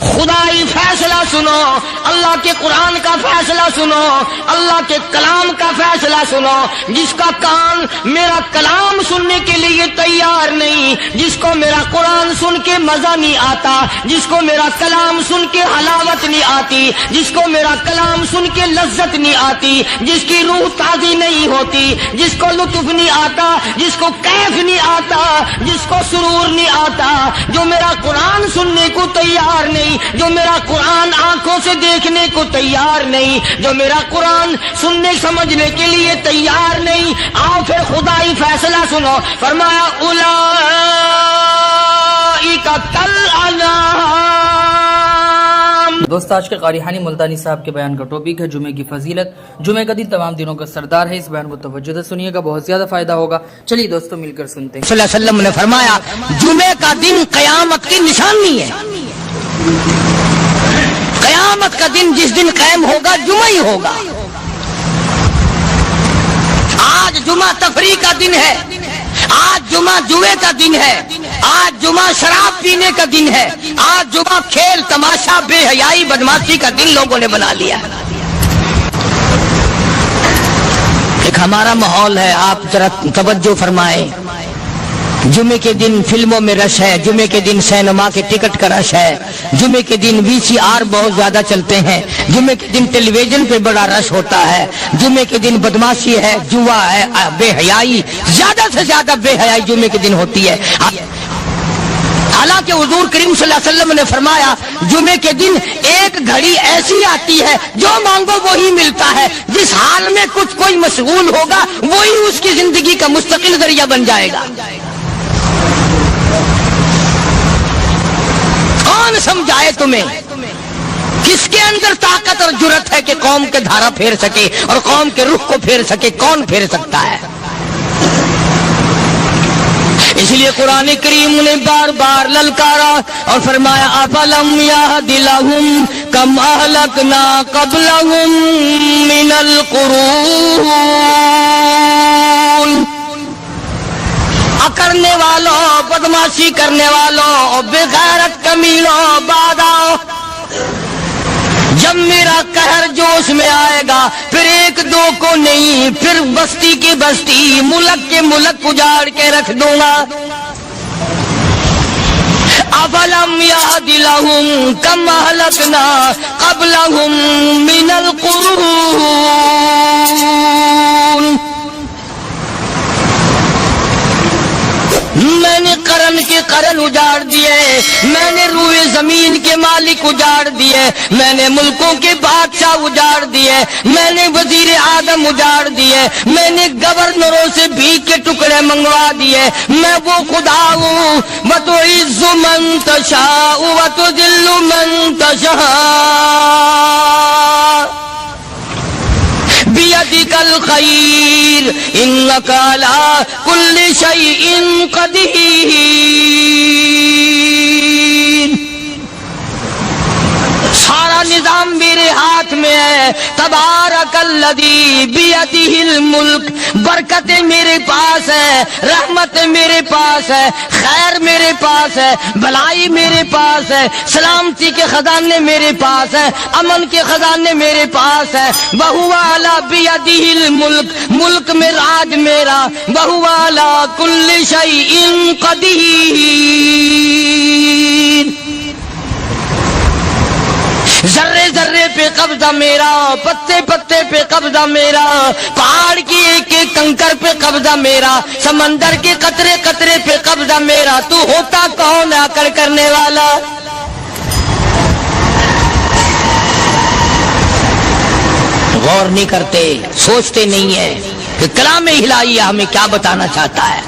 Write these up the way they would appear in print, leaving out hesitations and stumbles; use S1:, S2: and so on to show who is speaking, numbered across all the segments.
S1: خدائی فیصلہ سنو، اللہ کے قرآن کا فیصلہ سنو، اللہ کے کلام کا فیصلہ سنو۔ جس کا کان میرا کلام سننے کے لیے تیار نہیں، جس کو میرا قرآن سن کے مزہ نہیں آتا، جس کو میرا کلام سن کے حلاوت نہیں آتی، جس کو میرا کلام سن کے لذت نہیں آتی، جس کی روح تازی نہیں ہوتی، جس کو لطف نہیں آتا، جس کو کیف نہیں آتا، جس کو سرور نہیں آتا، جو میرا قرآن سننے کو تیار نہیں، جو میرا قرآن آنکھوں سے دیکھنے کو تیار نہیں، جو میرا قرآن سننے سمجھنے کے لیے تیار نہیں، آؤ پھر خدائی فیصلہ سنو۔ فرمایا اولئک کالانعام۔
S2: دوست، آج کے قاری حانی ملتانی صاحب کے بیان کا ٹاپک ہے جمعے کی فضیلت۔ جمعے کا دن تمام دنوں کا سردار ہے، اس بیان کو توجہ سے سنیے گا، بہت زیادہ فائدہ ہوگا۔ چلیے دوستو مل کر سنتے ہیں۔
S1: صلی اللہ علیہ وسلم نے فرمایا جمعے کا دن قیامت کی نشانی ہے۔ قیامت کا دن جس دن قائم ہوگا جمعہ ہی ہوگا۔ آج جمعہ تفریح کا دن ہے، آج جمعہ جوئے کا دن ہے، آج جمعہ شراب پینے کا دن ہے، آج جمعہ کھیل تماشا بے حیائی بدماشی کا دن لوگوں نے بنا لیا ہے۔ ایک ہمارا ماحول ہے، آپ ذرا توجہ فرمائیں۔ جمعے کے دن فلموں میں رش ہے، جمعے کے دن سینما کے ٹکٹ کا رش ہے، جمعے کے دن VCR بہت زیادہ چلتے ہیں، جمعے کے دن ٹیلی ویژن پہ بڑا رش ہوتا ہے، جمعے کے دن بدماشی ہے، جوا ہے، بے حیائی، زیادہ سے زیادہ بے حیائی جمعے کے دن ہوتی ہے۔ حالانکہ حضور کریم صلی اللہ علیہ وسلم نے فرمایا جمعے کے دن ایک گھڑی ایسی آتی ہے جو مانگو وہی ملتا ہے، جس حال میں کچھ کوئی مشغول ہوگا وہی اس کی زندگی کا مستقل ذریعہ بن جائے گا۔ کون سمجھائے تمہیں؟ کس کے اندر طاقت اور جرت ہے کہ قوم کے دھارا پھیر سکے اور قوم کے رخ کو پھیر سکے؟ کون پھیر سکتا ہے؟ اس لیے قرآن کریم نے بار بار للکارا اور فرمایا افلم یہد لہم کم اہلکنا قبلہم من القرون۔ کرنے والوں، بدماشی کرنے والوں، بے غیرت کمینوں، باداؤ، جب میرا قہر جوش میں آئے گا پھر ایک دو کو نہیں، پھر بستی کی بستی، ملک کے ملک اجاڑ کے رکھ دوں گا۔ افلم یہد لہم کم اہلکنا قبلہم من القرون۔ میں نے قرن کے قرن اجاڑ دیے، میں نے روئے زمین کے مالک اجاڑ دیے، میں نے ملکوں کے بادشاہ اجاڑ دیے، میں نے وزیر اعظم اجاڑ دیے، میں نے گورنروں سے بھیک کے ٹکڑے منگوا دیے۔ میں وہ خدا ہوں وَتُعِزُّ مَن تَشَاءُ وَتُذِلُّ مَن تَشَاءُ بِيَدِكَ الْخَيْرُ إِنَّكَ عَلَى كُلِّ شَيْءٍ قَدِيرٌ۔ سارا نظام میرے ہاتھ میں ہے۔ تبارک الذی بیدہ الملک، برکتیں میرے پاس ہے، رحمت میرے پاس ہے، خیر میرے پاس ہے، بھلائی میرے پاس ہے، سلامتی کے خزانے میرے پاس ہے، امن کے خزانے میرے پاس ہے۔ وہو علی بیدہ الملک، ملک میں راج میرا، وہو علی کل شیء قدیر۔ ذرے ذرے پہ قبضہ میرا، پتے پتے پہ قبضہ میرا، پہاڑ کی ایک ایک کنکر پہ قبضہ میرا، سمندر کے قطرے قطرے پہ قبضہ میرا۔ تو ہوتا کون آ کر کرنے والا؟ غور نہیں کرتے، سوچتے نہیں ہیں کہ کلام الہی ہمیں کیا بتانا چاہتا ہے۔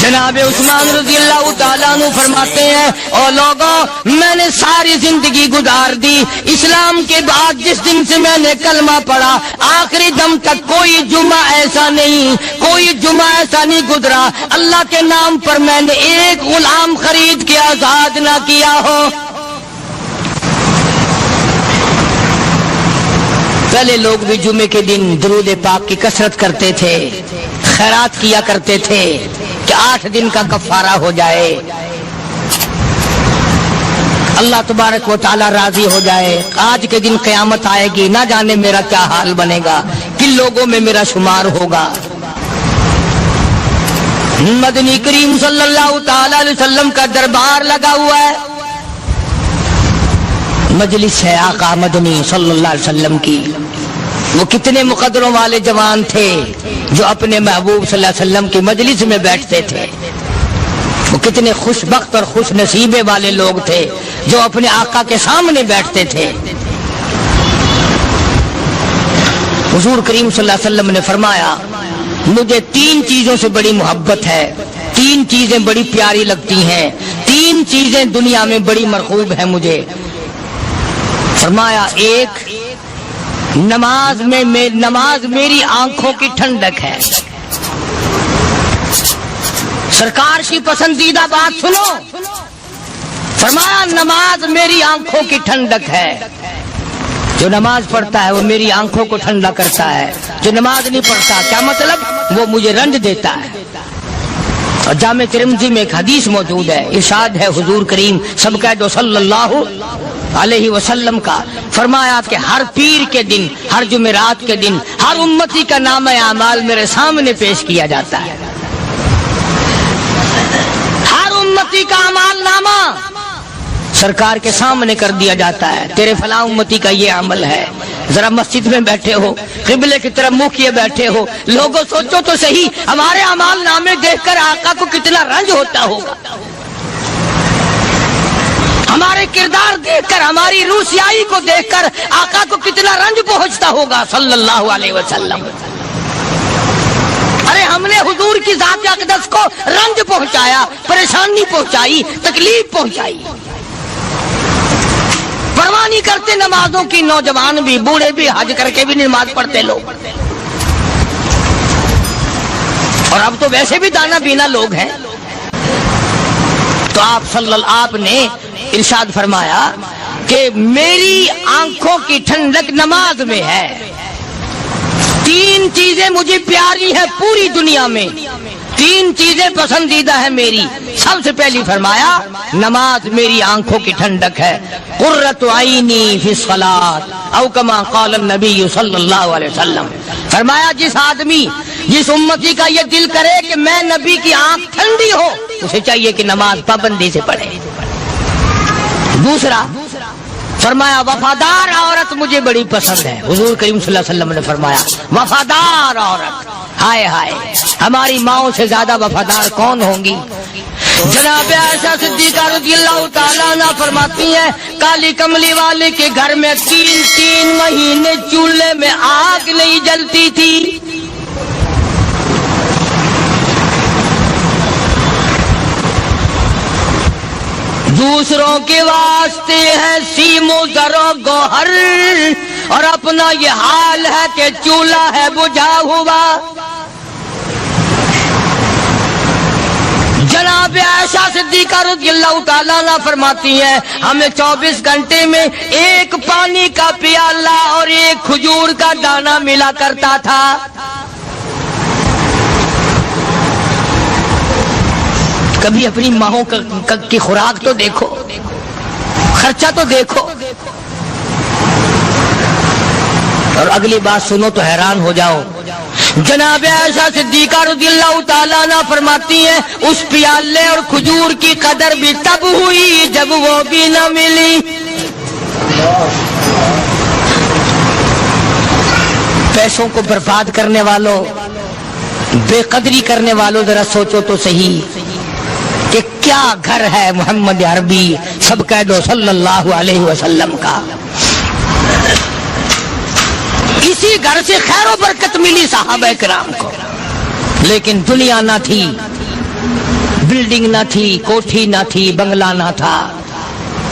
S1: جناب عثمان رضی اللہ تعالیٰ عنہ فرماتے ہیں اور لوگوں، میں نے ساری زندگی گزار دی اسلام کے بعد، جس دن سے میں نے کلمہ پڑھا آخری دم تک کوئی جمعہ ایسا نہیں، کوئی جمعہ ایسا نہیں گزرا اللہ کے نام پر میں نے ایک غلام خرید کے آزاد نہ کیا ہو۔ پہلے لوگ بھی جمعے کے دن درود پاک کی کثرت کرتے تھے، خیرات کیا کرتے تھے کہ 8 دن کا کفارہ ہو جائے۔ اللہ تبارک و تعالی راضی ہو جائے. آج کے دن قیامت آئے گی, نہ جانے میرا کیا حال بنے گا, کن لوگوں میں میرا شمار ہوگا. مدنی کریم صلی اللہ تعالی علیہ وسلم کا دربار لگا ہوا ہے, مجلس ہے آقا مدنی صلی اللہ علیہ وسلم کی. وہ کتنے مقدروں والے جوان تھے جو اپنے محبوب صلی اللہ علیہ وسلم کی مجلس میں بیٹھتے تھے. وہ کتنے خوش بخت اور خوش نصیبے والے لوگ تھے جو اپنے آقا کے سامنے بیٹھتے تھے. حضور کریم صلی اللہ علیہ وسلم نے فرمایا, مجھے 3 چیزوں سے بڑی محبت ہے, 3 چیزیں بڑی پیاری لگتی ہیں, 3 چیزیں دنیا میں بڑی مرغوب ہیں مجھے. فرمایا, ایک نماز میری آنکھوں کی ٹھنڈک ہے. سرکار کی پسندیدہ بات سنو, فرمایا نماز میری آنکھوں کی ٹھنڈک ہے. جو نماز پڑھتا ہے وہ میری آنکھوں کو ٹھنڈا کرتا ہے, جو نماز نہیں پڑھتا کیا مطلب, وہ مجھے رنج دیتا ہے. اور جامع ترمذی میں ایک حدیث موجود ہے, ارشاد ہے حضور کریم سب کہہ دو صلی اللہ علیہ وسلم کا, فرمایا کہ ہر پیر کے دن, ہر جمعرات کے دن ہر امتی کا نامہ اعمال میرے سامنے پیش کیا جاتا ہے. ہر امتی کا اعمال نامہ سرکار کے سامنے کر دیا جاتا ہے. تیرے فلاں امتی کا یہ عمل ہے. ذرا مسجد میں بیٹھے ہو, قبلے کی طرف منہ کیے بیٹھے ہو, لوگوں سوچو تو صحیح ہمارے اعمال نامے دیکھ کر آقا کو کتنا رنج ہوتا ہوگا. ہمارے کردار دیکھ کر, ہماری روسیائی کو دیکھ کر آقا کو کتنا رنج پہنچتا ہوگا صلی اللہ علیہ وسلم. ارے ہم نے حضور کی ذات اقدس کو رنج پہنچایا, پریشانی پہنچائی, تکلیف پہنچائی. پرواہ نہیں کرتے نمازوں کی, نوجوان بھی بوڑھے بھی حج کر کے بھی نماز پڑھتے لوگ. اور اب تو ویسے بھی دانا بینا لوگ ہیں. تو آپ نے ارشاد فرمایا کہ میری آنکھوں کی ٹھنڈک نماز میں ہے. 3 چیزیں مجھے پیاری ہیں پوری دنیا میں, 3 چیزیں پسندیدہ ہیں میری. سب سے پہلی فرمایا نماز میری آنکھوں کی ٹھنڈک ہے. قرۃ عینی فی الصلاۃ او کما قال النبی صلی اللہ علیہ وسلم. فرمایا جس امتی کا یہ دل کرے کہ میں نبی کی آنکھ ٹھنڈی ہو, اسے چاہیے کہ نماز پابندی سے پڑھے. دوسرا فرمایا وفادار عورت مجھے بڑی پسند ہے. حضور کریم صلی اللہ علیہ وسلم نے فرمایا وفادار عورت, ہائے ہائے ہماری ماؤں سے زیادہ وفادار کون ہوں گی. جناب عائشہ صدیقہ رضی اللہ تعالیٰ عنہ فرماتی ہیں کالی کملی والے کے گھر میں 3 مہینے چولہے میں آگ نہیں جلتی تھی. دوسروں کے واسطے ہے سیم و زر و گوہر, اور اپنا یہ حال ہے کہ چولہا ہے بجھا ہوا. جناب عائشہ صدیقہ رضی اللہ تعالیٰ عنہ فرماتی ہیں ہمیں 24 گھنٹے میں 1 پانی کا پیالہ اور 1 کھجور کا دانہ ملا کرتا تھا. کبھی اپنی ماہوں کی خوراک تو دیکھو, خرچہ تو دیکھو. اور اگلی بات سنو تو حیران ہو جاؤ. جناب عائشہ صدیقہ رضی اللہ تعالیٰ عنہ فرماتی ہیں اس پیالے اور کھجور کی قدر بھی تب ہوئی جب وہ بھی نہ ملی. پیسوں کو برباد کرنے والوں, بے قدری کرنے والوں, ذرا سوچو تو صحیح کہ کیا گھر ہے محمد عربی سب کہہ دو صلی اللہ علیہ وسلم کا. اسی گھر سے خیر و برکت ملی صحابہ کرام کو, لیکن دنیا نہ تھی, بلڈنگ نہ تھی, کوٹھی نہ تھی, بنگلہ نہ تھا,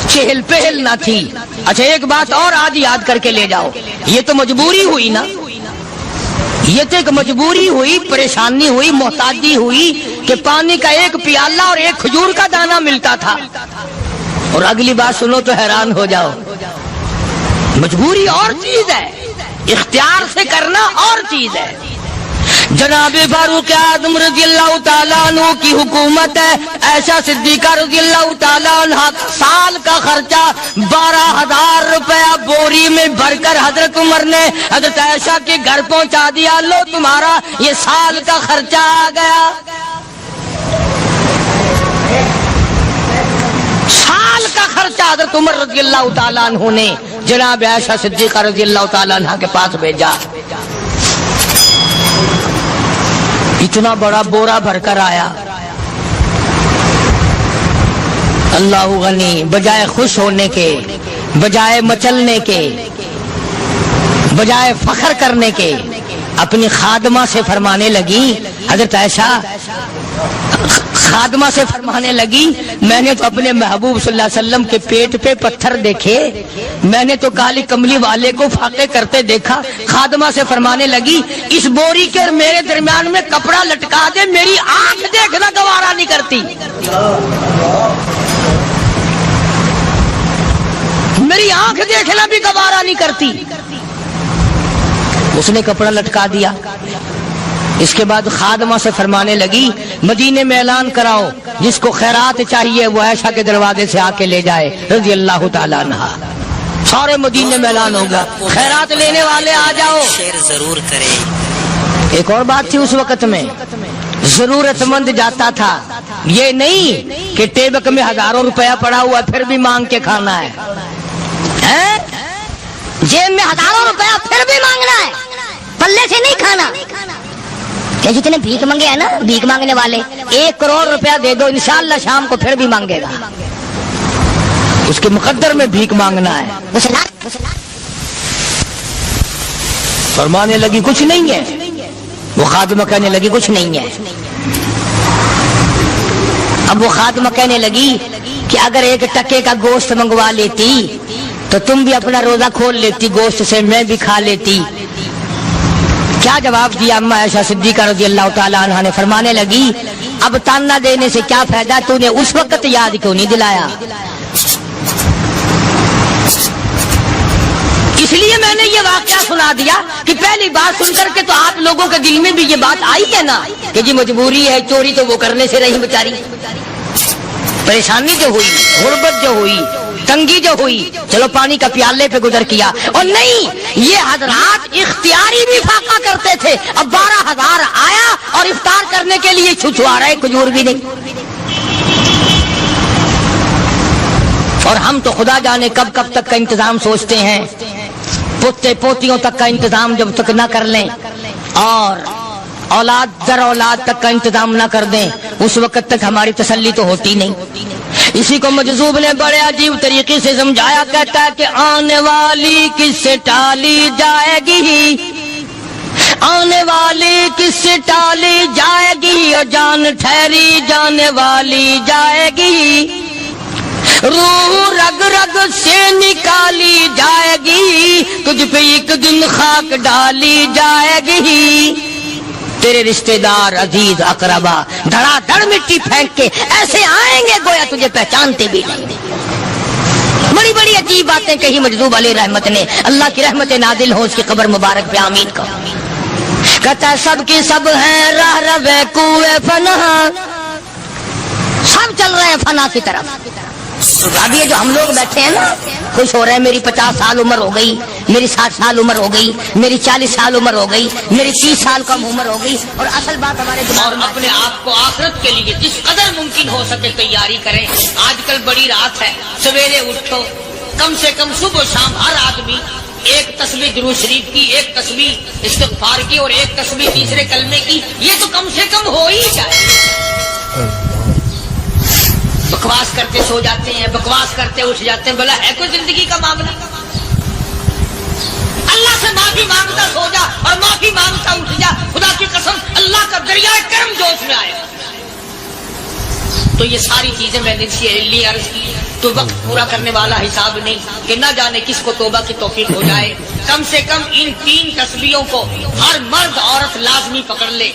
S1: چہل پہل نہ تھی. اچھا ایک بات اور آج یاد کر کے لے جاؤ, یہ تو مجبوری ہوئی نا, یہ تو ایک مجبوری ہوئی, پریشانی ہوئی, محتاجی ہوئی کہ پانی کا 1 پیالہ اور 1 کھجور کا دانہ ملتا تھا. اور اگلی بات سنو تو حیران ہو جاؤ, مجبوری اور چیز ہے, اختیار سے کرنا اور چیز ہے. جناب فاروق اعظم رضی اللہ تعالیٰ عنہ کی حکومت ہے. عائشہ صدیقہ رضی اللہ تعالیٰ عنہ سال کا خرچہ 12,000 روپیہ بوری میں بھر کر حضرت عمر نے حضرت عائشہ کے گھر پہنچا دیا. لو تمہارا یہ سال کا خرچہ آ گیا. سال کا خرچہ حضرت عمر رضی اللہ تعالیٰ عنہ نے جناب عائشہ صدیقہ رضی اللہ تعالیٰ عنہ کے پاس بھیجا. اتنا بڑا بورا بھر کر آیا. اللہ غنی، بجائے خوش ہونے کے، بجائے مچلنے کے، بجائے فخر کرنے کے، اپنی خادمہ سے فرمانے لگی، حضرت عائشہ خادمہ سے فرمانے لگی، میں نے تو اپنے محبوب صلی اللہ علیہ وسلم کے پیٹ پہ پتھر دیکھے، میں نے تو کالی کملی والے کو فاقے کرتے دیکھا. خادمہ سے فرمانے لگی، اس بوری کے اور میرے درمیان میں کپڑا لٹکا دے، میری آنکھ دیکھنا گوارا نہیں کرتی، میری آنکھ دیکھنا بھی گوارا نہیں کرتی. اس نے کپڑا لٹکا دیا. اس کے بعد خادمہ سے فرمانے لگی، مدینے میں اعلان کراؤ، جس کو خیرات چاہیے وہ عائشہ کے دروازے سے آ کے لے جائے رضی اللہ تعالیٰ عنہ. سارے مدینے میں اعلان ہوگا، خیرات لینے والے آ جاؤ.
S3: شیئر ضرور کریں.
S1: ایک اور بات تھی اس وقت میں، ضرورت مند جاتا تھا، یہ نہیں کہ ٹیبک میں ہزاروں روپیہ پڑا ہوا پھر بھی مانگ کے کھانا ہے، جیب میں ہزاروں روپیہ پھر بھی مانگنا ہے، پلے سے نہیں کھانا. کہ جتنے بھیک مانگے ہیں نا، بھیک مانگنے والے، 1 کروڑ روپیہ دے دو انشاءاللہ شام کو پھر بھی مانگے گا. اس کے مقدر میں بھیک مانگنا ہے. فرمانے لگی کچھ نہیں ہے. وہ خادمہ کہنے لگی کچھ نہیں ہے. اب وہ خادمہ کہنے لگی کہ اگر 1 ٹکے کا گوشت منگوا لیتی تو تم بھی اپنا روزہ کھول لیتی، گوشت سے میں بھی کھا لیتی. کیا جواب دیا اما عائشہ صدیقہ رضی اللہ تعالیٰ عنہ نے؟ فرمانے لگی، اب تانا دینے سے کیا فائدہ، تو نے اس وقت یاد کیوں نہیں دلایا؟ اس لیے میں نے یہ واقعہ سنا دیا کہ پہلی بات سن کر کے تو آپ لوگوں کے دل میں بھی یہ بات آئی ہے نا کہ جی مجبوری ہے، چوری تو وہ کرنے سے رہی بیچاری، پریشانی جو ہوئی، غربت جو ہوئی، تنگی جو ہوئی، چلو پانی کا پیالے پہ گزر کیا. اور نہیں، یہ حضرات اختیاری بھی فاقہ کرتے تھے. اب 12,000 آیا اور افطار کرنے کے لیے چھچوا رہے، کھجور بھی نہیں. اور ہم تو خدا جانے کب کب تک کا انتظام سوچتے ہیں، پوتے پوتیوں تک کا انتظام جب تک نہ کر لیں اور اولاد در اولاد تک کا انتظام نہ کر دیں، اس وقت تک ہماری تسلی تو ہوتی نہیں. اسی کو مجذوب نے بڑے عجیب طریقے سے سمجھایا، کہتا ہے کہ آنے والی کس سے ٹالی جائے گی، آنے والی کس سے ٹالی جائے گی، اور جان ٹھہری جانے والی جائے گی، روح رگ رگ سے نکالی جائے گی، تجھ پہ ایک دن خاک ڈالی جائے گی. تیرے رشتہ دار عزیز اقربا دھڑا دھڑ مٹی پھینک کے ایسے آئیں گے گویا تجھے پہچانتے بھی نہیں. بڑی بڑی عجیب باتیں کہی مجذوب علیہ رحمت نے. اللہ کی رحمت نازل ہو اس کی قبر مبارک پہ آمین کہو. کہتا ہے سب کی سب ہیں راہ روے کوئے فنا، سب چل رہے ہیں فنا کی طرف. اب یہ جو ہم لوگ بیٹھے ہیں نا خوش ہو رہے ہیں، میری 50 سال عمر ہو گئی، میری 60 سال عمر ہو گئی، میری 40 سال عمر ہو گئی، میری 30 سال کم عمر ہو گئی. اور اصل بات ہمارے دماغ میں اپنے آپ کو آخرت کے لیے جس قدر ممکن ہو سکے تیاری کریں. آج کل بڑی رات ہے، سویرے اٹھو، کم سے کم صبح و شام ہر آدمی 1 تسبیح درود شریف کی، 1 تسبیح استغفار کی اور 1 تسبیح تیسرے کلمے کی، یہ تو کم سے کم ہو ہی جائے. بکواس کرتے سو جاتے ہیں، بکواس کرتے اٹھ جاتے ہیں، بلا ہے کوئی زندگی کا معاملہ؟ اللہ سے معافی مانگتا سو جا اور معافی مانگتا اٹھ جا. خدا کی قسم اللہ کا دریائے کرم جوش میں آئے. تو یہ ساری چیزیں میں نے لی عرض کی تو وقت پورا کرنے والا حساب نہیں کہ نہ جانے کس کو توبہ کی توفیق ہو جائے. کم سے کم ان 3 تسبیحوں کو ہر مرد عورت لازمی پکڑ لے.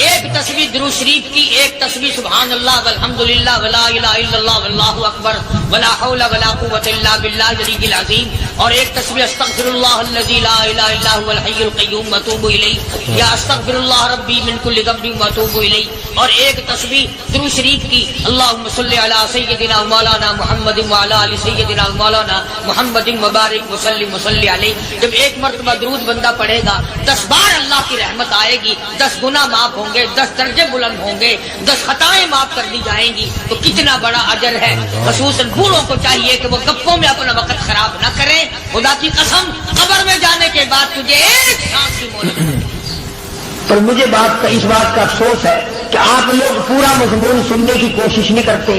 S1: 1 تسبیح درود شریف کی، 1 تسبیح سبحان اللہ والحمدللہ ولا الہ الا اللہ واللہ اکبر ولا حول ولا قوت الا باللہ العلی العظیم. اور ایک تسبیح استغفراللہ الذی لا الہ الا هو الحی القیوم واتوب الیہ یا استغفراللہ ربی من کل ذنب واتوب الیہ، اور ایک تسبیح درود شریف کی اللہم صلی علی سیدنا مولانا محمد وعلی آل سیدنا مولانا محمد مبارک وسلم وصلی علیہ۔ جب ایک مرتبہ درود بندہ پڑھے گا 10 بار اللہ کی رحمت آئے گی، 10 گناہ معاف ہوں گے، 10 درجے بلند ہوں گے، 10 خطائیں معاف کر دی جائیں گی، تو کتنا بڑا اجر ہے۔ خصوصاً بوڑھوں کو چاہیے کہ وہ گپوں میں اپنا وقت خراب نہ کریں۔ خدا کی قسم قبر میں جانے کے بعد تجھے ایک سانس کی مہلت ہے۔
S3: پر مجھے اس بات کا افسوس ہے کہ آپ لوگ پورا مضمون سننے کی کوشش نہیں کرتے،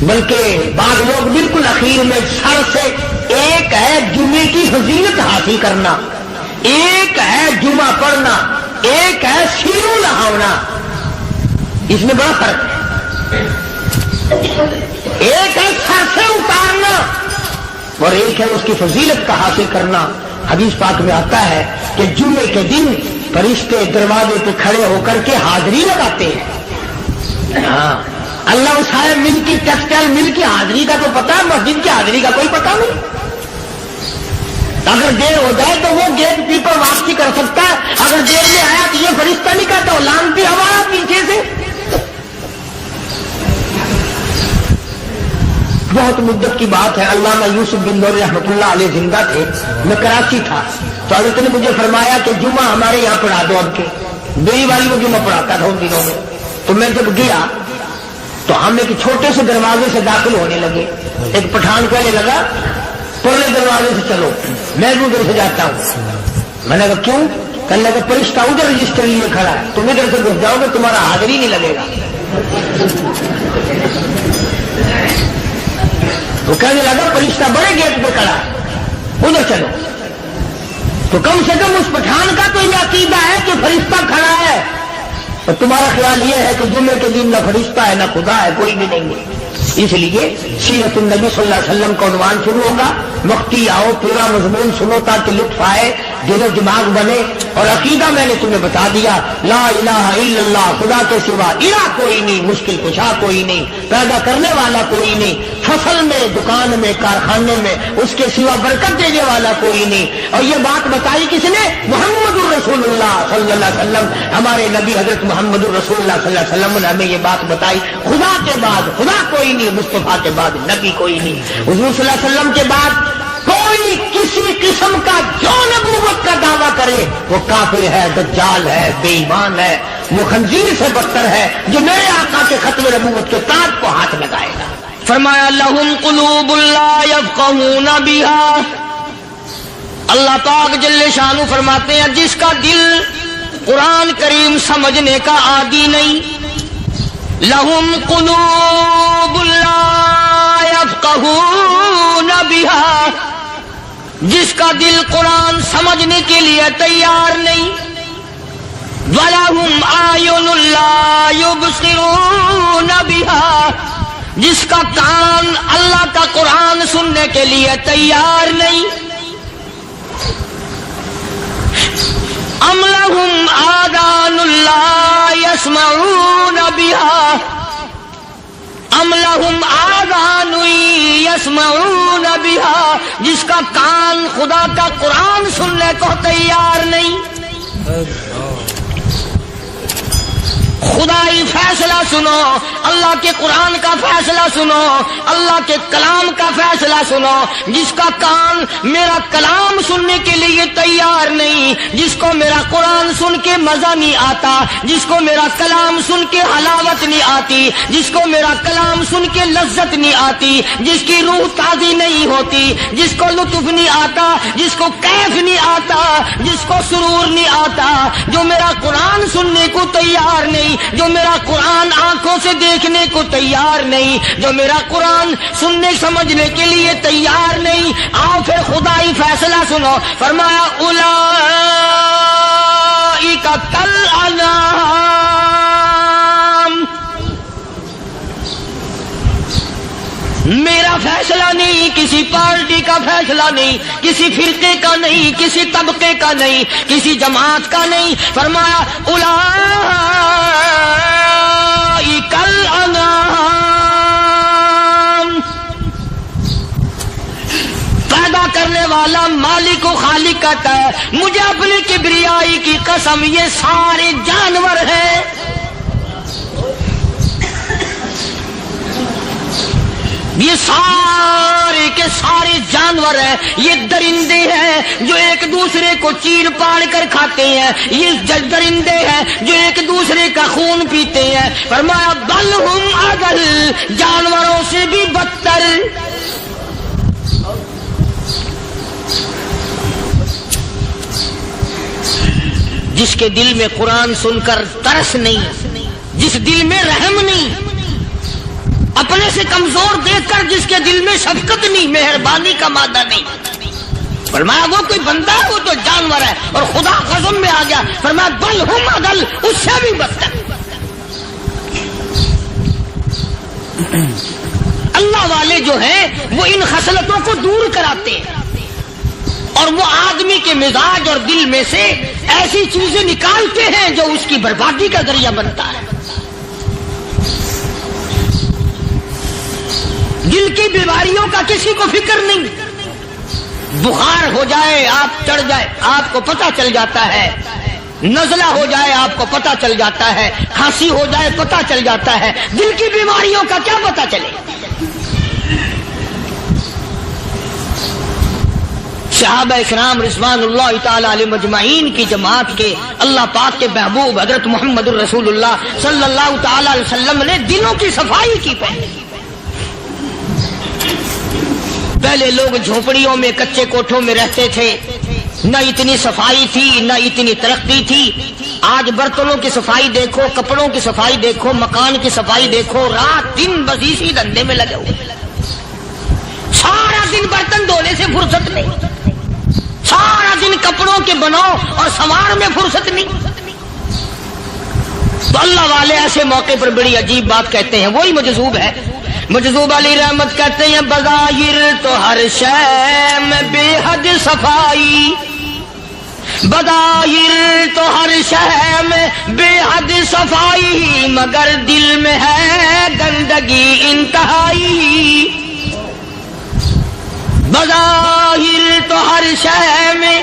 S3: بلکہ بعض لوگ بالکل اخیر میں سر سے، ایک ہے جمعے کی فضیلت حاصل کرنا، ایک ہے جمعہ پڑھنا، ایک ہے سیرو نہاونا، اس میں بڑا فرق ہے۔ ایک ہے سر سے اتارنا اور ایک ہے اس کی فضیلت کا حاصل کرنا۔ حدیث پاک میں آتا ہے کہ جمعے کے دن فرشتے دروازے پہ کھڑے ہو کر کے حاضری لگاتے ہیں۔ ہاں، اللہ صاحب مل کی ٹیکسٹائل مل کی حاضری کا تو پتا ہے، مسجد کی حاضری کا کوئی پتا نہیں۔ اگر دیر ہو جائے تو وہ گیٹ کیپر واپسی کر سکتا ہے، اگر دیر میں آیا تو یہ فرشتہ نہیں کہتا، وہ لانتی ہمارا پیچھے سے۔ بہت مدت کی بات ہے، علامہ یوسف بن نور رحمۃ اللہ علیہ زندہ تھے، میں کراچی تھا، تو حضرت نے مجھے فرمایا کہ جمعہ ہمارے یہاں پڑھا دو اب کے۔ میری والی وہ جمعہ پڑھاتا تھا ان دنوں میں، تو میں جب گیا تو ہم ایک چھوٹے سے دروازے سے داخل ہونے لگے۔ ایک پٹھان کہنے لگا پرلے دروازے سے چلو، میں بھی ادھر سے جاتا ہوں۔ میں نے کہا کیوں؟ کہنے لگا فرشتہ ادھر رجسٹر لیے کھڑا ہے، تم ادھر سے گھس جاؤ گے تمہارا حاضری نہیں لگے گا۔ وہ کہنے لگا فرشتہ بڑے گیٹ پہ کھڑا ہے، ادھر چلو۔ تو کم سے کم اس پٹھان کا تو یہ عقیدہ ہے کہ فرشتہ کھڑا ہے، اور تمہارا خیال یہ ہے کہ جمعے کے دن نہ فرشتہ ہے نہ خدا ہے، کوئی بھی نہیں ہے۔ اس لیے سیرت النبی صلی اللہ علیہ وسلم کا عنوان شروع ہوگا، مفتی آؤ پورا مضمون سنو تاکہ لطف آئے، دل و دماغ بنے۔ اور عقیدہ میں نے تمہیں بتا دیا، لا الہ الا اللہ، خدا کے سوا الہ کوئی نہیں، مشکل کشا کوئی نہیں، پیدا کرنے والا کوئی نہیں، فصل میں، دکان میں، کارخانے میں اس کے سوا برکت دینے والا کوئی نہیں۔ اور یہ بات بتائی کس نے؟ محمد الرسول اللہ صلی اللہ علیہ وسلم، ہمارے نبی حضرت محمد الرسول اللہ صلی اللہ علیہ وسلم نے ہمیں یہ بات بتائی، خدا کے بعد خدا کوئی نہیں، مصطفیٰ کے بعد نبی کوئی نہیں، حضور صلی اللہ علیہ وسلم کے بعد کوئی کسی قسم کا جو نبوت کا دعویٰ کرے وہ کافر ہے، دجال ہے، بے ایمان ہے، وہ خنزیر سے بدتر ہے جو میرے آقا کے ختم نبوت کے تاج کو ہاتھ لگائے گا۔
S1: فرمایا لہم قلوب لا یفقہون بہا، اللہ پاک جل شانہ فرماتے ہیں جس کا دل قرآن کریم سمجھنے کا عادی نہیں، لہم قلوب لا یفقہون بہا، جس کا دل قرآن سمجھنے کے لیے تیار نہیں، وَلَهُمْ أَعْيُنٌ لَا يُبْصِرُونَ بِهَا، جس کا کان اللہ کا قرآن سننے کے لیے تیار نہیں، أَمْ لَهُمْ آذَانٌ لَا يَسْمَعُونَ بِهَا، أَمْ لَهُمْ آذَانٌ يَسْمَعُونَ بِهَا، جس کا کان خدا کا قرآن سننے کو تیار نہیں۔ خدائی فیصلہ سنو، اللہ کے قرآن کا فیصلہ سنو، اللہ کے کلام کا فیصلہ سنو۔ جس کا کان میرا کلام سننے کے لیے تیار نہیں، جس کو میرا قرآن سن کے مزہ نہیں آتا، جس کو میرا کلام سن کے حلاوت نہیں آتی، جس کو میرا کلام سن کے لذت نہیں آتی، جس کی روح تازی نہیں ہوتی، جس کو لطف نہیں آتا، جس کو کیف نہیں آتا، جس کو سرور نہیں آتا، جو میرا قرآن سننے کو تیار نہیں، جو میرا قرآن آنکھوں سے دیکھنے کو تیار نہیں، جو میرا قرآن سننے سمجھنے کے لیے تیار نہیں، آؤ پھر خدائی فیصلہ سنو۔ فرمایا اولئک کالانعام، میرا فیصلہ نہیں، کسی پارٹی کا فیصلہ نہیں، کسی فرقے کا نہیں، کسی طبقے کا نہیں، کسی جماعت کا نہیں۔ فرمایا اولئک الانعام، मालिक व खालिक कहता है मुझे अपनी किबरियाई की कसम ये सारे जानवर हैं। ये सारे के सारे जानवर हैं, ये दरिंदे हैं जो एक दूसरे को चीर पाड़ कर खाते हैं, ये दरिंदे हैं जो एक दूसरे का खून पीते हैं। फरमाया बल हुम अदल, जानवरों से भी बदतर। जिसके दिल में कुरान सुनकर तरस नहीं, जिस दिल में रहम नहीं, अपने से कमजोर देखकर जिसके दिल में शफकत नहीं, मेहरबानी का मादा नहीं, फरमाया वो कोई बंदा है, वो तो जानवर है। और खुदा कसम में आ गया, फरमाया बल हुम अदल, उससे भी बदतर। अल्लाह वाले जो हैं वो इन खसलतों को दूर कराते हैं और वो आदमी के मिजाज और दिल में से ऐसी चीजें निकालते हैं जो उसकी बर्बादी का जरिया बनता है। दिल की बीमारियों का किसी को फिक्र नहीं। बुखार हो जाए, आप चढ़ जाए, आपको पता चल जाता है। नज़ला हो जाए, आपको पता चल जाता है। खांसी हो जाए, पता चल जाता है। दिल की बीमारियों का क्या पता चले। सहाबा इकराम रिज़वानुल्लाह ताला अलैहिम अजमाइन की जमात के अल्लाह पाक के महबूब हजरत मुहम्मदुर रसूलुल्लाह सल्लल्लाहु ताला अलैहि वसल्लम ने दिलों की सफाई की। पहले लोग झोपड़ियों में, कच्चे कोठों में रहते थे, न इतनी सफाई थी, न इतनी तरक्की थी। आज बर्तनों की सफाई देखो, कपड़ों की सफाई देखो, मकान की सफाई देखो, रात दिन बस इसी धंधे में लगे हुए। सारा दिन बर्तन धोने से फुर्सत नहीं, सारा दिन कपड़ों के बनाओ और संवार में फुर्सत नहीं। तो अल्लाह वाले ऐसे मौके पर बड़ी अजीब बात कहते हैं। वही मजज़ूब है, मजज़ूब अली रहमत कहते हैं बज़ाहिर तो हर शय में बेहद सफाई, बज़ाहिर तो हर शय में बेहद सफाई, मगर दिल में है गंदगी इंतहाई। बज़ाहिर तो हर शय में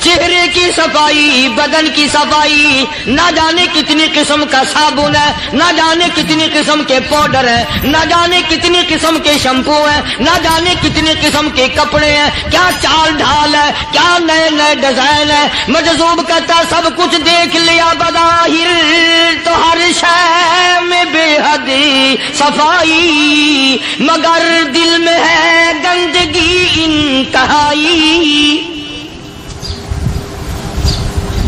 S1: चेहरे की सफाई, बदन की सफाई, ना जाने कितनी किस्म का साबुन है, ना जाने कितनी किस्म के पाउडर है, ना जाने कितनी किस्म के शैम्पू है, ना जाने कितनी किस्म के कपड़े हैं, क्या चाल ढाल है, क्या नए नए डिजाइन है। मजज़ूब कहता सब कुछ देख लिया, बज़ाहिर तो हर शय में बेहद सफाई, मगर दिल में है गंदगी इंतहाई।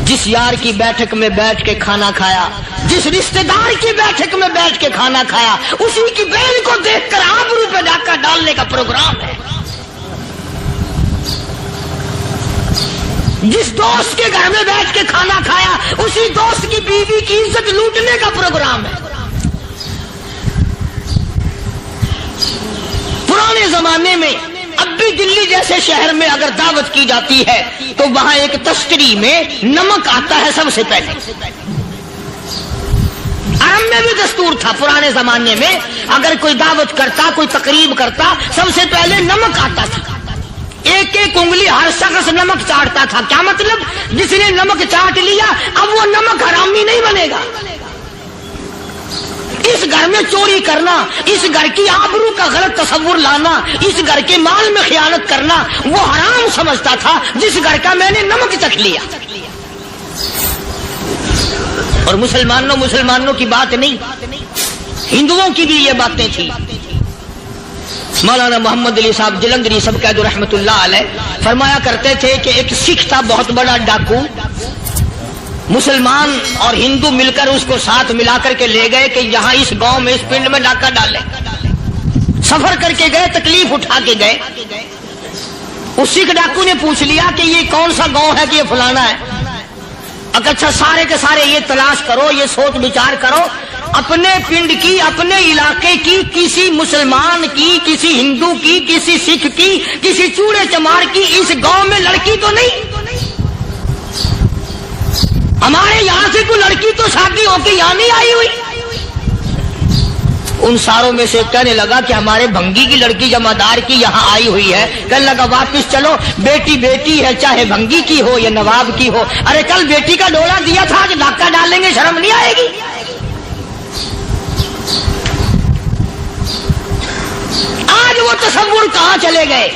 S1: जिस यार की बैठक में बैठ के खाना खाया, जिस रिश्तेदार की बैठक में बैठ के खाना खाया, उसी की बहन को देखकर आबरू पे डाका डालने का प्रोग्राम है। जिस दोस्त के घर में बैठ के खाना खाया, उसी दोस्त की बीवी की इज्जत लूटने का प्रोग्राम है। पुराने जमाने में अब भी दिल्ली जैसे शहर में अगर दावत की जाती है तो वहां एक तश्तरी में नमक आता है सबसे पहले। आराम में भी दस्तूर था पुराने जमाने में, अगर कोई दावत करता, कोई तकरीब करता, सबसे पहले नमक आता था। एक एक उंगली हर शख्स नमक चाटता था। क्या मतलब? जिसने नमक चाट लिया अब वो नमक हरामी नहीं बनेगा। इस घर में चोरी करना, इस घर की आबरू का गलत तस्वुर लाना, इस घर के माल में खियानत करना वो हराम समझता था जिस घर का मैंने नमक चख लिया। और मुसलमानों की बात नहीं, हिंदुओं की भी ये बातें थी। मौलाना मोहम्मद अली साहब जलंधरी सब कहदो रहमतुल्लाह अलैह फरमाया करते थे कि एक सिख था बहुत बड़ा डाकू, मुसलमान और हिंदू मिलकर उसको साथ मिलाकर के ले गए कि यहाँ इस गांव में, इस पिंड में डाका डाले। सफर करके गए, तकलीफ उठा के गए। उस सिख डाकू ने पूछ लिया कि ये कौन सा गांव है कि ये फलाना है। अच्छा सारे के सारे ये तलाश करो, ये सोच विचार करो, अपने पिंड की, अपने इलाके की, किसी मुसलमान की, किसी हिंदू की, किसी सिख की, किसी चूड़े चमार की इस गांव में लड़की तो नहीं। हमारे यहां से कोई लड़की तो शादी होके यहां नहीं आई हुई। उन सारों में से कहने लगा कि हमारे भंगी की लड़की जमादार की यहाँ आई हुई है। कहने लगा वापिस चलो, बेटी बेटी है, चाहे भंगी की हो या नवाब की हो। अरे कल बेटी का डोला दिया था, आज धक्का डालेंगे, शर्म नहीं आएगी? आज वो तसव्वुर कहाँ चले गए?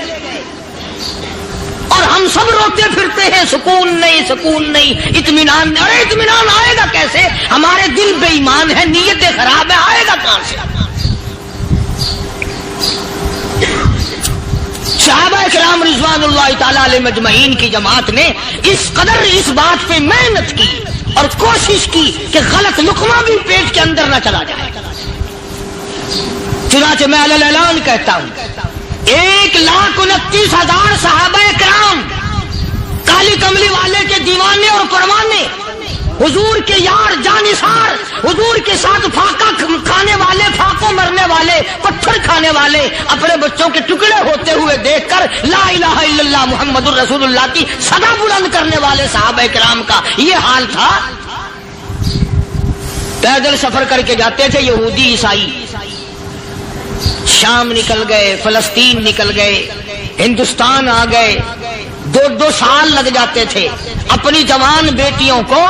S1: और हम सब रोते फिरते हैं, सुकून नहीं, सुकून नहीं, इत्मीनान। अरे इत्मीनान आएगा कैसे? हमारे दिल बेईमान है, नीयतें खराब है, आएगा कहां से? सहाबा इकराम रिज़वानुल्लाह ताला अलैहिम अजमईन की जमात ने इस कदर इस बात पे मेहनत की और कोशिश की कि गलत लुकमा भी पेट के अंदर न चला जाए। चुनाचे मैं अलल ऐलान कहता हूं, 1,29,000 सहाबा इकराम काली कमली वाले के दीवाने और परवाने, हुजूर के यार जानिसार, हुजूर के साथ फाका खाने वाले, फाको मरने वाले, पत्थर खाने वाले, अपने बच्चों के टुकड़े होते हुए देखकर ला इलाहा इल्लल्लाह मुहम्मदुर रसूलुल्लाह की सदा बुलंद करने वाले सहाबा इकराम का ये हाल था। पैदल सफर करके जाते थे यहूदी ईसाई, शाम निकल गए, फलस्तीन निकल गए, हिंदुस्तान आ गए, 2-2 साल लग जाते थे। अपनी जवान बेटियों को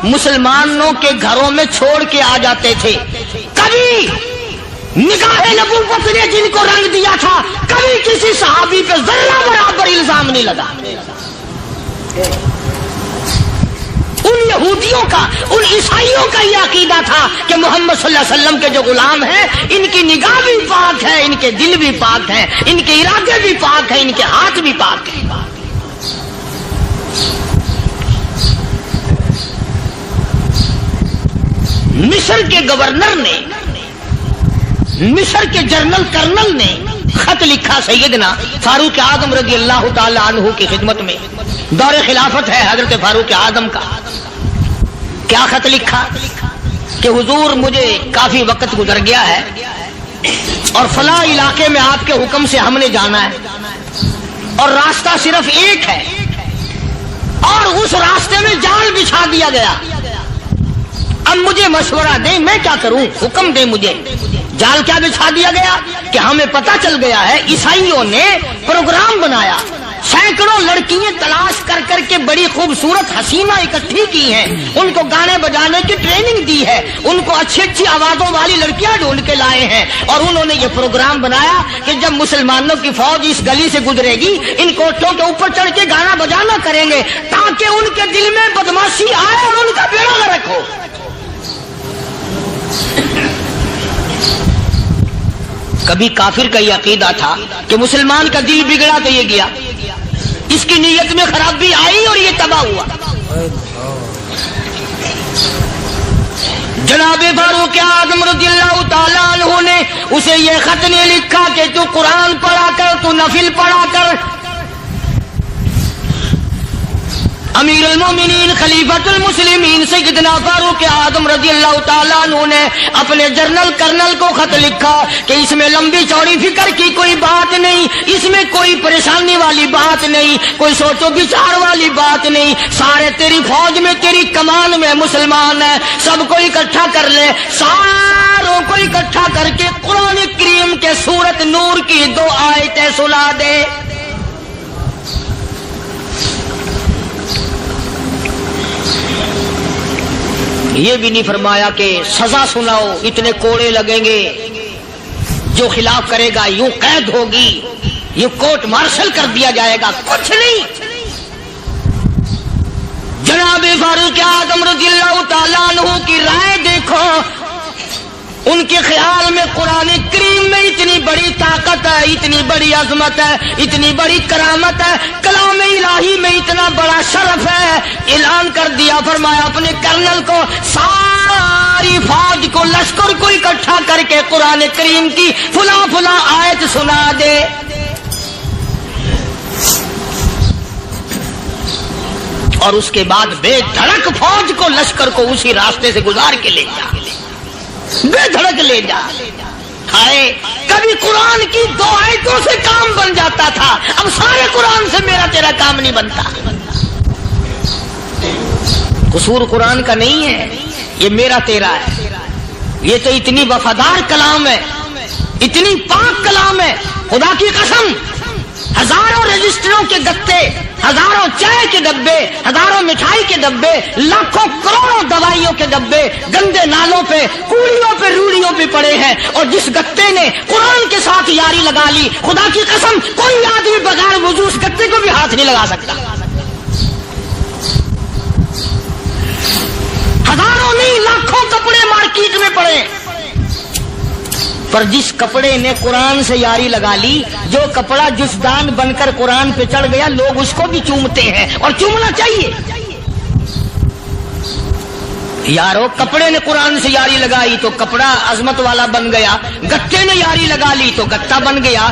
S1: मुसलमानों के घरों में छोड़ के आ जाते थे। कभी निगाहे नबूवत ने जिनको रंग दिया था, कभी किसी सहाबी पे जर्रा बराबर इल्जाम नहीं लगा। उन यहूदियों का, उन ईसाइयों का यह अकीदा था कि मोहम्मद सल्लल्लाहु अलैहि वसल्लम के जो गुलाम हैं, इनकी निगाह भी पाक है, इनके दिल भी पाक है, इनके इरादे भी पाक है, इनके हाथ भी पाक है। मिस्र के गवर्नर ने, मिस्र के जनरल कर्नल ने खत लिखा सैयदना फारूक आजम रज़ी अल्लाह ताला अन्हु की खिदमत में। दौरे खिलाफत है हजरत फारूक आजम का। क्या खत लिखा कि हुजूर मुझे काफी वक्त गुजर गया है और फला इलाके में आपके हुक्म से हमने जाना है और रास्ता सिर्फ एक है और उस रास्ते में जाल बिछा दिया गया। अब मुझे मशवरा दें, मैं क्या करूं, हुक्म दें मुझे। जाल क्या बिछा दिया गया कि हमें पता चल गया है ईसाइयों ने प्रोग्राम बनाया, सैकड़ों लड़कियां तलाश कर करके बड़ी खूबसूरत हसीना इकट्ठी की हैं, उनको गाने बजाने की ट्रेनिंग दी है, उनको अच्छी अच्छी आवाजों वाली लड़कियां ढूंढ के लाए हैं और उन्होंने ये प्रोग्राम बनाया कि जब मुसलमानों की फौज इस गली से गुजरेगी, इन कोठों के ऊपर चढ़ के गाना बजाना करेंगे ताकि उनके दिल में बदमाशी आए और उनका बेड़ा गर्क हो। कभी काफिर का यह अकीदा था कि मुसलमान का दिल बिगड़ा तो ये गया, इसकी नीयत में खराबी आई और ये तबाह हुआ। जनाबे फारूक आज़म रज़ियल्लाहु ताला अन्हु ने उसे ये खत ने लिखा कि तू कुरान पढ़ा कर, तू नफिल पढ़ा कर। अमीरुल मोमिनीन खलीफतुल मुस्लिमीन सैयदना फारूक आज़म रज़ियल्लाहु ताला अन्हु ने अपने जनरल कर्नल को खत लिखा कि इसमें लंबी चौड़ी फिक्र की कोई बात नहीं, इसमें कोई परेशानी वाली बात नहीं, कोई सोचो विचार वाली बात नहीं। सारे तेरी फौज में, तेरी कमान में मुसलमान है, सबको इकट्ठा कर ले, सारों को इकट्ठा करके कुरान करीम के सूरत नूर की 2 आयतें सुना दे। ये भी नहीं फरमाया कि सजा सुनाओ, इतने कोड़े लगेंगे, जो खिलाफ करेगा यूं कैद होगी, यूं कोर्ट मार्शल कर दिया जाएगा, कुछ नहीं। जनाबे फारूक आज़म रज़ियल्लाहु ताला अन्हु की राय देखो, उनके ख्याल में कुरान करीम में इतनी बड़ी ताकत है, इतनी बड़ी अजमत है, इतनी बड़ी करामत है, कलाम इलाही में इतना बड़ा शरफ है। ऐलान कर दिया, फरमाया अपने कर्नल को सारी फौज को, लश्कर को इकट्ठा करके कुरान करीम की फुला फुला आयत सुना दे। और उसके बाद बेधड़क फौज को, लश्कर को उसी रास्ते से गुजार के ले जा, बेधड़क ले जा। हाय, कभी कुरान की 2 आयतों से काम बन जाता था, अब सारे कुरान से मेरा तेरा काम नहीं बनता। कसूर कुरान का नहीं है, ये मेरा तेरा है। ये तो इतनी वफादार कलाम है, इतनी पाक कलाम है, खुदा की कसम। हजारों रजिस्टरों के गत्ते, हजारों चाय के डब्बे, हजारों मिठाई के डब्बे, लाखों करोड़ों दवाइयों के डब्बे गंदे नालों पे, कूड़ियों पे, रूड़ियों पे पड़े हैं। और जिस गत्ते ने कुरान के साथ यारी लगा ली, खुदा की कसम कोई आदमी बगैर वुजू उस गत्ते को भी हाथ नहीं लगा सकता। हजारों नहीं लाखों कपड़े मार्केट में पड़े, पर जिस कपड़े ने कुरान से यारी लगा ली, जो कपड़ा जुस्दान बनकर कुरान पे चढ़ गया, लोग उसको भी चूमते हैं और चूमना चाहिए। यारो, कपड़े ने कुरान से यारी लगाई तो कपड़ा अजमत वाला बन गया, गत्ते ने यारी लगा ली तो गत्ता बन गया।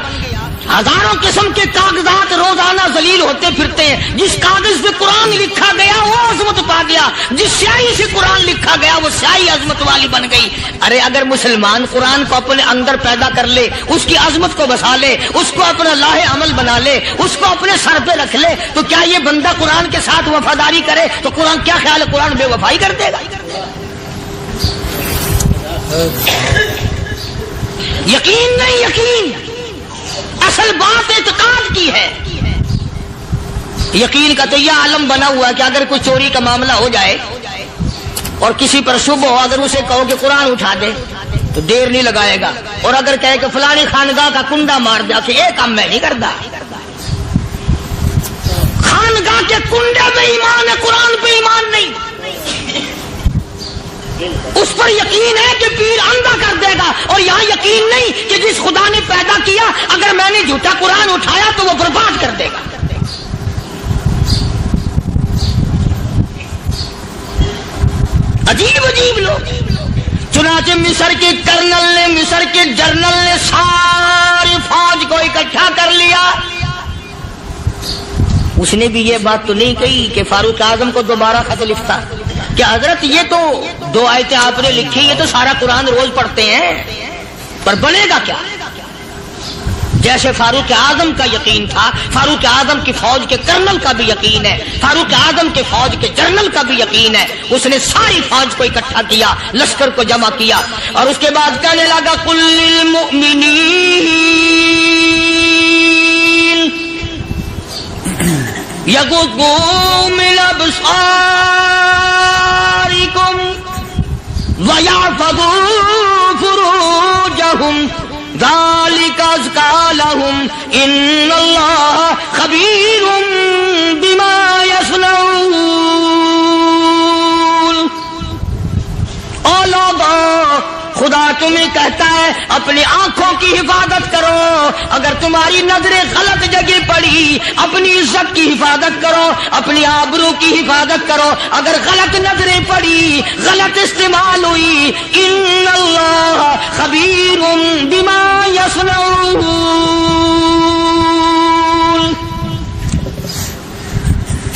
S1: हजारों किस्म के कागजात रोजाना जलील होते फिरते हैं। जिस कागज पे कुरान लिखा गया वो अजमत पा गया, जिस स्याही से कुरान लिखा गया वो स्याही अजमत वाली बन गई। अरे अगर मुसलमान कुरान को अपने अंदर पैदा कर ले, उसकी अजमत को बसा ले, उसको अपना लाहे अमल बना ले, उसको अपने सर पे रख ले, तो क्या ये बंदा कुरान के साथ वफादारी करे तो कुरान, क्या ख्याल है, कुरान बेवफाई कर देगा? यकीन नहीं, यकीन असल बात इत्काद की है। यकीन का तो यह आलम बना हुआ कि अगर कोई चोरी का मामला हो जाए और किसी पर शुभ हो, अगर उसे कहो कि कुरान उठा दे तो देर नहीं लगाएगा। और अगर कहे कि फलानी खानगाह का कुंडा मार दे, तो ये काम मैं नहीं करता। खानगाह के कुंडे पे ईमान है, कुरान पे ईमान नहीं। उस पर यकीन है कि पीर अंधा कर देगा, और यहां यकीन नहीं कि जिस खुदा ने पैदा किया, अगर मैंने झूठा कुरान उठाया तो वो बर्बाद कर देगा। अजीब अजीब लोग। चुनाचे मिस्र के कर्नल ने, मिस्र के जर्नल ने सारी फौज को इकट्ठा कर लिया। उसने भी ये बात तो नहीं कही कि फारूक आजम को दोबारा खत लिखता कि हजरत ये तो 2 आयतें आपने लिखी, ये तो सारा कुरान रोज पढ़ते हैं, पर बनेगा क्या? जैसे फारूक आजम का यकीन था, फारूक आजम की फौज के कर्नल का भी यकीन है, फारूक आजम के फौज के जनरल का भी यकीन है। उसने सारी फौज को इकट्ठा किया, लश्कर को जमा किया, और उसके बाद कहने लगा कुल्लिल मुमिनीन यगुद्दू मिन अब्सारिकुम व यहफज़ू फुरूजहुम ज़ालिका अज़का लहुम इन्नल्लाह खबीरुम बिमा यस्नऊन। ओ लोगों, खुदा तुम्हें कहता है अपनी आंखों की हिफाजत करो। अगर तुम्हारी नजरें गलत जगह पड़ी, अपनी इज्जत की हिफाजत करो, अपनी आबरू की हिफाजत करो। अगर गलत नजरें पड़ी, गलत इस्तेमाल हुई, इन्नल्लाह खबीरुम बिमा यस्नऊन।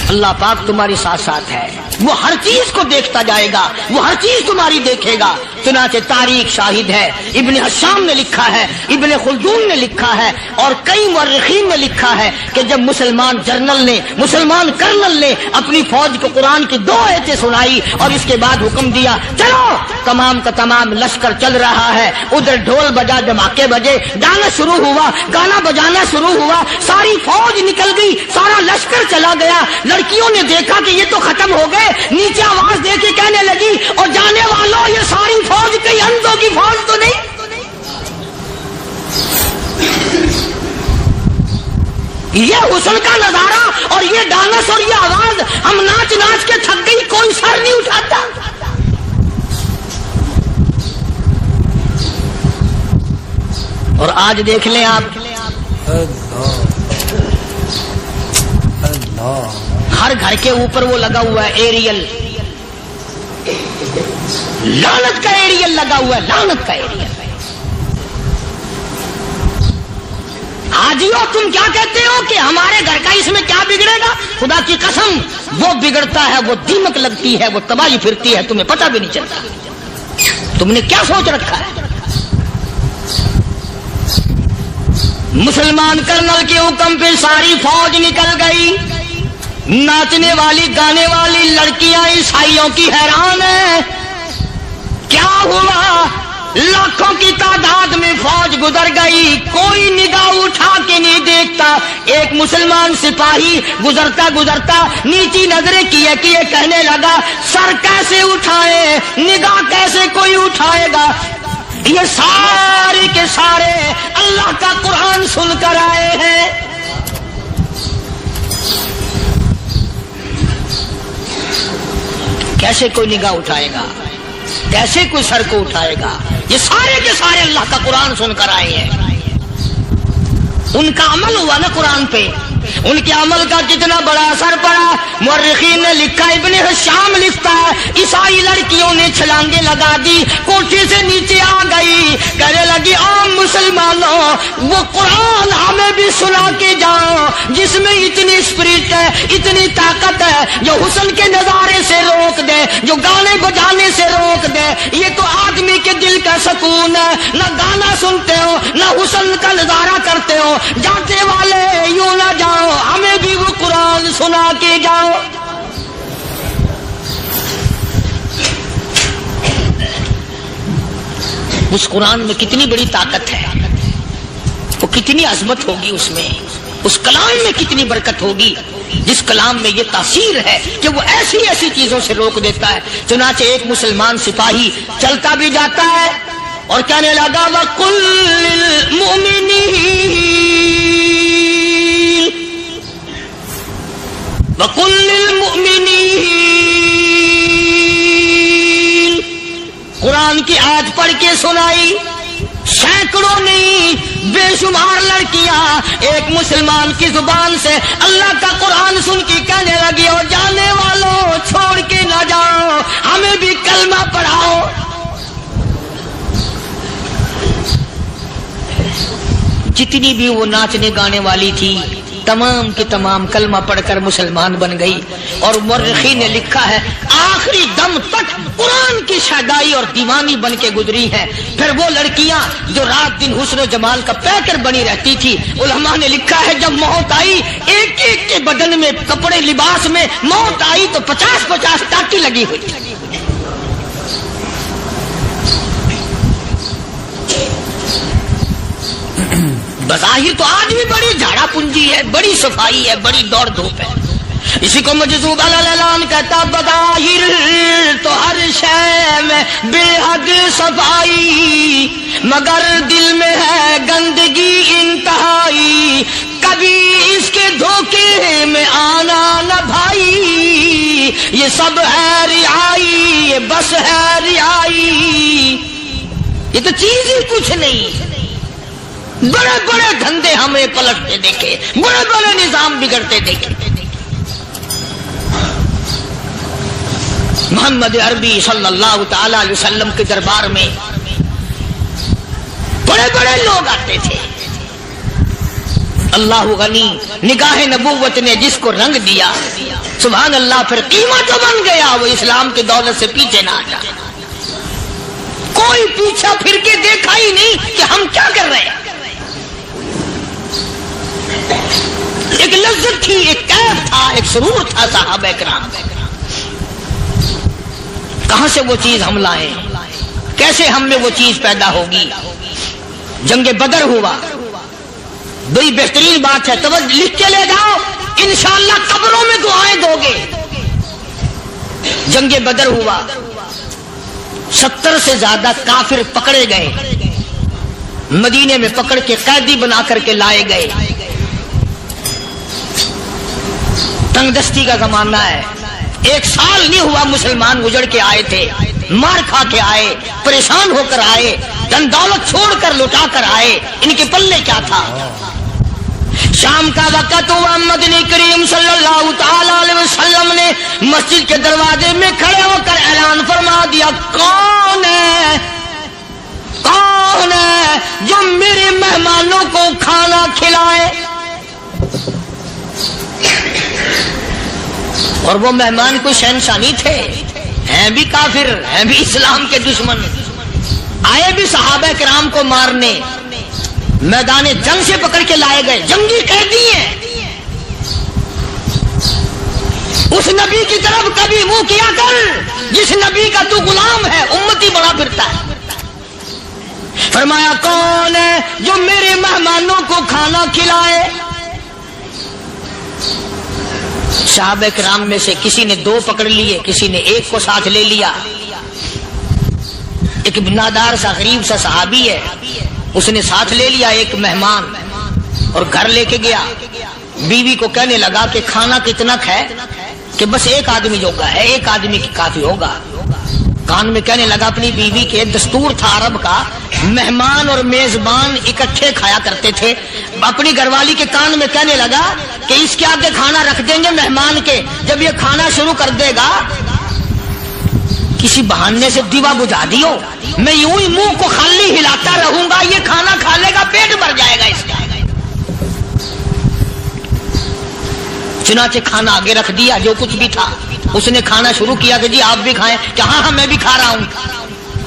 S1: अल्लाह पाक तुम्हारे साथ साथ है, वो हर चीज को देखता जाएगा, वो हर चीज तुम्हारी देखेगा। चुनाचे तारीख शाहिद है, इब्ने हशाम ने लिखा है, इब्ने खुल्दून ने लिखा है, और कई मुअर्रिखीन ने लिखा है कि जब मुसलमान जर्नल ने, मुसलमान कर्नल ने अपनी फौज को कुरान की 2 आयतें सुनाई और इसके बाद हुक्म दिया चलो, तमाम का तमाम लश्कर चल रहा है। उधर ढोल बजा, धमाके बजे, गाना शुरू हुआ, गाना बजाना शुरू हुआ, सारी फौज निकल गई, सारा लश्कर चला गया। लड़कियों ने देखा कि ये तो खत्म हो गए, नीचे आवाज दे के कहने लगी, और जाने वालों ये सारी फौज कई अंधों की फौज तो नहीं। ये हुस्न का नजारा और ये डांस और ये आवाज, हम नाच नाच के थक गई, कोई सर नहीं उठाता। और आज देख लें आप, हर घर के ऊपर वो लगा हुआ है एरियल, लानत का एरियल लगा हुआ है, लानत का एरियल। हाजियो, तुम क्या कहते हो कि हमारे घर का इसमें क्या बिगड़ेगा? खुदा की कसम, वो बिगड़ता है, वो दीमक लगती है, वो तबाही फिरती है, तुम्हें पता भी नहीं चलता। तुमने क्या सोच रखा है? मुसलमान कर्नल के हुक्म पे सारी फौज निकल गई। नाचने वाली गाने वाली लड़कियां ईसाइयों की हैरान है। क्या हुआ? लाखों की तादाद में फौज गुजर गई, कोई निगाह उठा के नहीं देखता। एक मुसलमान सिपाही गुजरता गुजरता नीची नजरें किए कहने लगा, सर कैसे उठाए, निगाह कैसे कोई उठाएगा। ये सारे के सारे अल्लाह का कुरान सुनकर आए हैं। कैसे कोई निगाह उठाएगा, कैसे कोई सर को उठाएगा। ये सारे के सारे अल्लाह का कुरान सुनकर आए हैं। उनका अमल हुआ ना कुरान पे, उनके अमल का कितना बड़ा असर पड़ा। मुर्रिखीन ने लिखा, इब्ने हिशाम लिखता है, ईसाई लड़कियों ने छलांगे लगा दी, कोठी से नीचे आ गई, कहने लगी, ओ मुसलमानों, वो कुरान हमें भी सुना के जाओ जिसमें इतनी स्पिरिट है, इतनी ताकत है, जो हुस्न के नजारे से रोक दे, जो गाने बजाने से रोक दे। ये तो आदमी के दिल का सुकून है। न गाना सुनते हो, न हुस्न का नजारा करते हो। जाते वाले यूं ना जाओ, हमें भी वो कुरान सुना के जाओ। उस कुरान में कितनी बड़ी ताकत है, वो कितनी अजमत होगी उसमें, उस कलाम में कितनी बरकत होगी, जिस कलाम में ये तासीर है कि वो ऐसी ऐसी चीजों से रोक देता है। चुनाचे एक मुसलमान सिपाही चलता भी जाता है और कहने लगा, वकुल्लिल मुमिनीन वकुल्लिल मुमिनीन। कुरान की आयत पढ़ के सुनाई। सैकड़ों नहीं, बेशुमार लड़कियां एक मुसलमान की जुबान से अल्लाह का कुरान सुन के कहने लगी, और जाने वालों छोड़ के ना जाओ, हमें भी कलमा पढ़ाओ। जितनी भी वो नाचने गाने वाली थी, तमाम की तमाम कलमा पढ़कर मुसलमान बन गई। और मुर्रिखीन ने लिखा है, आखिरी दम तक कुरान की शादाई और दीवानी बन के गुजरी है। फिर वो लड़कियां जो रात दिन हुस्न जमाल का पैकर बनी रहती थी, उलमा ने लिखा है, जब मौत आई, एक एक के बदन में, कपड़े लिबास में मौत आई तो 50-50 टाटी लगी हुई थी। बज़ाहिर तो आज भी बड़ी झाड़ा पूंजी है, बड़ी सफाई है, बड़ी दौड़ धूप है। इसी को मजज़ूब अल-ऐलान कहता, बज़ाहिर तो हर शय में बेहद सफाई, मगर दिल में है गंदगी इंतहाई, कभी इसके धोखे में आना न भाई, ये सब है रियाई, ये बस है रियाई। ये तो चीज ही कुछ नहीं। बड़े बड़े धंधे हमें पलटते देखे, बड़े बड़े निजाम बिगड़ते देखे। मोहम्मद अरबी सल्लल्लाहु ताला अलैहि वसल्लम के दरबार में बड़े बड़े लोग आते थे। अल्लाह गनी, निगाह नबूवत ने जिसको रंग दिया, सुभान अल्लाह, फिर कीमत तो बन गया, वो इस्लाम की दौलत से पीछे ना हटा। कोई पीछा फिर के देखा ही नहीं कि हम क्या कर रहे हैं। एक लज्जत थी, एक कैफ था, एक सुरूर था सहाबा किराम। कहां से वो चीज हम लाए, कैसे हम में वो चीज पैदा होगी। जंगे बदर हुआ, बड़ी बेहतरीन बात है, तब लिख के ले जाओ, इंशाअल्लाह कब्रों में दुआएं दोगे। जंगे बदर हुआ, 70 से ज्यादा काफिर पकड़े गए, मदीने में पकड़ के कैदी बना करके लाए गए। तंगदस्ती का जमाना है, 1 साल नहीं हुआ मुसलमान उजड़ के आए थे, मार खा के आए, परेशान होकर आए, धन दौलत छोड़कर लुटा कर आए। इनके पल्ले क्या था। शाम का वक्त हुआ, मदनी करीम सल्लल्लाहु ताला अलैहि वसल्लम ने मस्जिद के दरवाजे में खड़े होकर ऐलान फरमा दिया, कौन है, कौन है जो मेरे मेहमानों को खाना खिलाए। और वो मेहमान कोई शहनशानी थे, हैं भी काफिर, हैं भी इस्लाम के दुश्मन, आए भी सहाबा किराम को मारने, मैदाने जंग से पकड़ के लाए गए, जंगी कैदी हैं। उस नबी की तरफ कभी मुंह किया कर जिस नबी का तू गुलाम है, उम्मती बड़ा फिरता है। फरमाया कौन है जो मेरे मेहमानों को खाना खिलाए? साहबे किराम में से किसी ने 2 पकड़ लिए, किसी ने 1 को साथ ले लिया। एक बिनादार सा गरीब सा सहाबी है, उसने साथ ले लिया एक मेहमान और घर लेके गया। बीवी को कहने लगा कि खाना कितना है कि बस 1 आदमी जोगा है, 1 आदमी की काफी होगा। कान में कहने लगा अपनी बीवी के, दस्तूर था अरब का, मेहमान और मेजबान इकट्ठे खाया करते थे। अपनी घरवाली के कान में कहने लगा कि इसके आगे खाना रख देंगे मेहमान के, जब ये खाना शुरू कर देगा किसी बहाने से दीवा बुझा दियो, मैं यूं ही मुंह को खाली हिलाता रहूंगा, ये खाना खा लेगा, पेट भर जाएगा इसका। चुनाचे खाना आगे रख दिया, जो कुछ भी था। उसने खाना शुरू किया कि जी आप भी खाएं, कि हाँ हाँ मैं भी खा रहा हूं।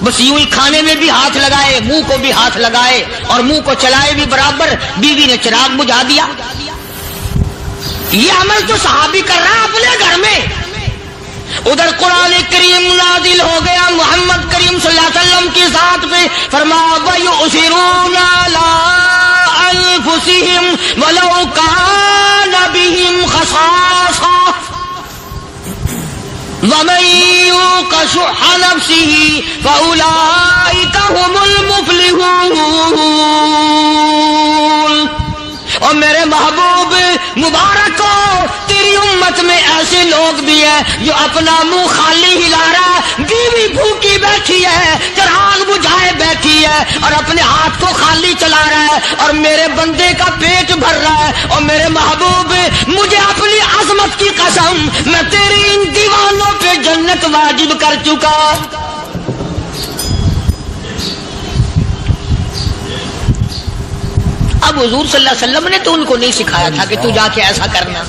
S1: बस यूं ही खाने में भी हाथ लगाए, मुंह को भी हाथ लगाए और मुंह को चलाए भी बराबर। बीवी ने चिराग बुझा दिया। ये अमल तो सहाबी कर रहा है अपने घर में। उधर कुरान करीम नाजिल हो गया मोहम्मद करीम सल्लल्लाहु अलैहि वसल्लम की जात पे, फरमाया वयुसिरूना ला अनफुसिहिम वलौ काना बिहिम खसासा वमन युक़ शुह्ह नफ्सिही फउलाइका हुमुल मुफ़्लिहून। और मेरे महबूब मुबारक हो, तेरी उम्मत में ऐसे लोग भी हैं जो अपना मुंह खाली हिला रहा है, बीवी भूखी बैठी है, चिराग बुझाए बैठी है और अपने हाथ को खाली चला रहा है और मेरे बंदे का पेट भर रहा है। और मेरे महबूब मुझे अपनी अजमत की कसम, मैं तेरी इन दीवानों पे जन्नत वाजिब कर चुका। अब हुजूर सल्लल्लाहु अलैहि वसल्लम ने तो उनको नहीं सिखाया था कि तू जाके ऐसा करना,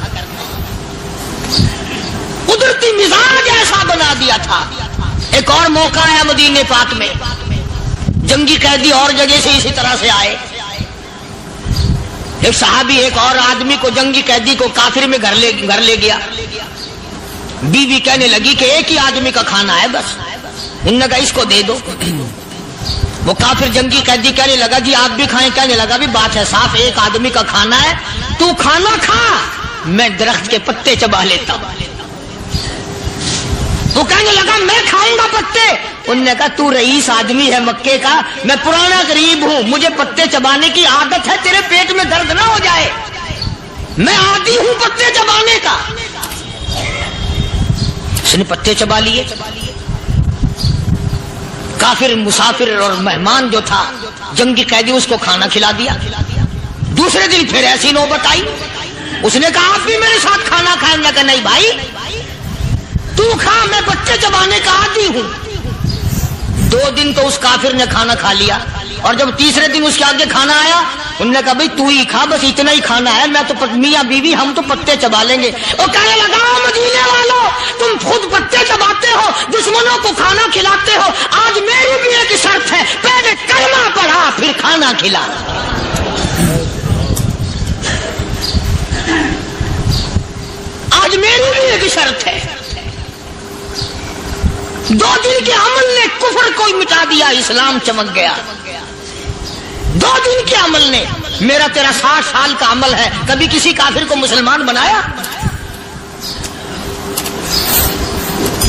S1: कुदरती मिजाज ऐसा बना दिया था। एक और मौका आया मदीने पाक में, जंगी कैदी और जगह से इसी तरह से आए। एक सहाबी एक और आदमी को, जंगी कैदी को काफिर में घर ले गया। बीवी कहने लगी कि 1 ही आदमी का खाना है बस, उन्होंने कहा इसको दे दो। वो काफिर जंगी कैदी कहने लगा जी आप भी खाएं, कहने लगा भी बात है साफ, 1 आदमी का खाना है, तू खाना खा, मैं दरख्त के पत्ते चबा लेता हूं। वो कहने लगा मैं खाऊंगा पत्ते। उन्होंने कहा तू रईस आदमी है मक्के का, मैं पुराना गरीब हूं, मुझे पत्ते चबाने की आदत है, तेरे पेट में दर्द ना हो जाए, मैं आदी हूं पत्ते चबाने का। उसने पत्ते चबा लिए। काफिर मुसाफिर और मेहमान जो था जंगी कैदी, उसको खाना खिला दिया। दूसरे दिन फिर ऐसी नौबत आई, उसने कहा आप भी मेरे साथ खाना खाएंगे? का नहीं भाई तू खा, मैं पत्ते चबाने का आदी हूं। 2 दिन तो उस काफिर ने खाना खा लिया और जब तीसरे दिन उसके आगे खाना आया, उन्होंने कहा भाई तू ही खा, बस इतना ही खाना है, मैं तो मियां बीवी हम तो पत्ते चबा लेंगे। और कहने लगा मदीने वालों, तुम खुद पत्ते चबाते हो, दुश्मनों को खाना खिलाते हो, आज मेरी भी एक शर्त है, पहले कलमा पढ़ा फिर खाना खिला। आज मेरी भी एक शर्त है। 2 दिन के अमल ने कुफर को मिटा दिया, इस्लाम चमक गया। 2 दिन के अमल ने, मेरा तेरा 60 साल का अमल है, कभी किसी काफिर को मुसलमान बनाया?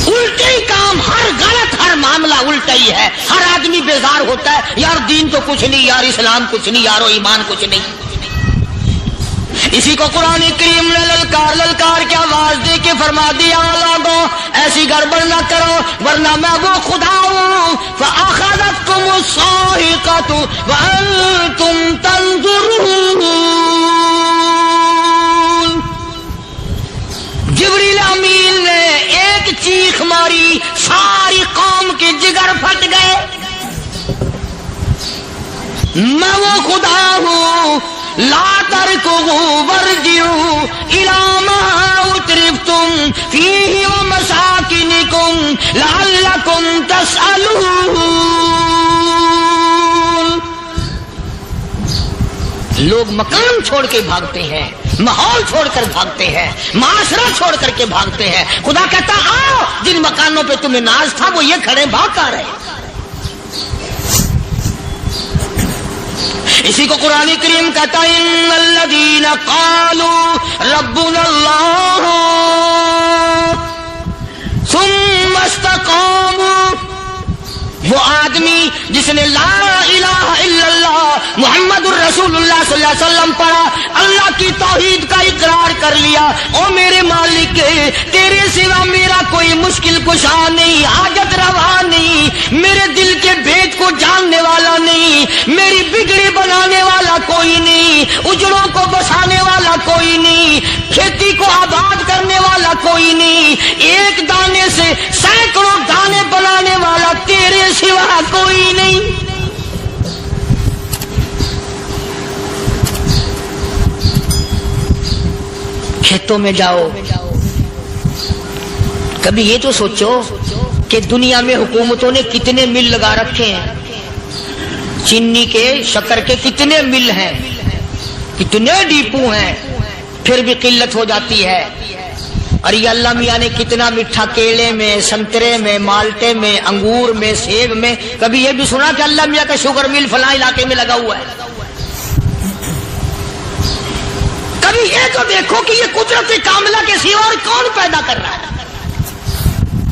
S1: उल्टे ही काम, हर गलत, हर मामला उल्टा ही है। हर आदमी बेजार होता है, यार दीन तो कुछ नहीं, यार इस्लाम कुछ नहीं, यारो ईमान कुछ नहीं। इसी को कुरान करीम ने ललकार के आवाज दे के फरमा दिया, लोगों ऐसी गड़बड़ न करो वरना मैं वो खुदा हूं। फअख़ज़तकुम साहिक़तु व अंतुम तंज़ुरून। जिब्रील अमीन ने एक चीख मारी, सारी कौम के जिगर फट गए। मैं वो खुदा हूं, ला तरकुहु वरजिउ इला मा उतरिफ्तुम फीहि व मसाकिनिकुम लअल्लकुम तसअलून। लोग मकान छोड़ के भागते हैं, माहौल छोड़कर भागते हैं, माशरा छोड़ करके भागते हैं। खुदा कहता आओ, जिन मकानों पे तुम्हें नाज था वो ये खड़े भाग आ रहे। इसी को कुरान करीम कहता है इन्नल्लज़ीना क़ालू रब्बुनल्लाह सुम्मा इस्तक़ामू, वो आदमी जिसने ला इलाहा इल्लल्लाह मुहम्मदुर रसूलुल्लाह सल्लल्लाहु अलैहि वसल्लम पढ़ा, अल्लाह की तौहीद का इकरार कर लिया, ओ मेरे मालिक तेरे सिवा मेरा कोई मुश्किल कुशा नहीं, हाजत रवा नहीं, मेरे दिल के भेद को जानने वाला नहीं, मेरी बिगड़ी बनाने वाला कोई नहीं, उजड़ों को बसाने वाला कोई नहीं, खेती को आबाद करने वाला कोई नहीं, एक दाने से सैकड़ों दाने बनाने वाला तेरे सिवा कोई नहीं। खेतों में जाओ, कभी ये तो सोचो कि दुनिया में हुकूमतों ने कितने मिल लगा रखे हैं, चीनी के शक्कर के कितने मिल हैं, कितने डिपो हैं, फिर भी किल्लत हो जाती है। और ये अल्लाह मियाँ ने कितना मीठा केले में, संतरे में, माल्टे में, अंगूर में, सेब में, कभी ये भी सुना कि अल्लाह मियाँ का शुगर मिल फलां इलाके में लगा हुआ है? कभी ये तो देखो कि ये कुदरत कामिला के सिवा और कौन पैदा कर रहा है?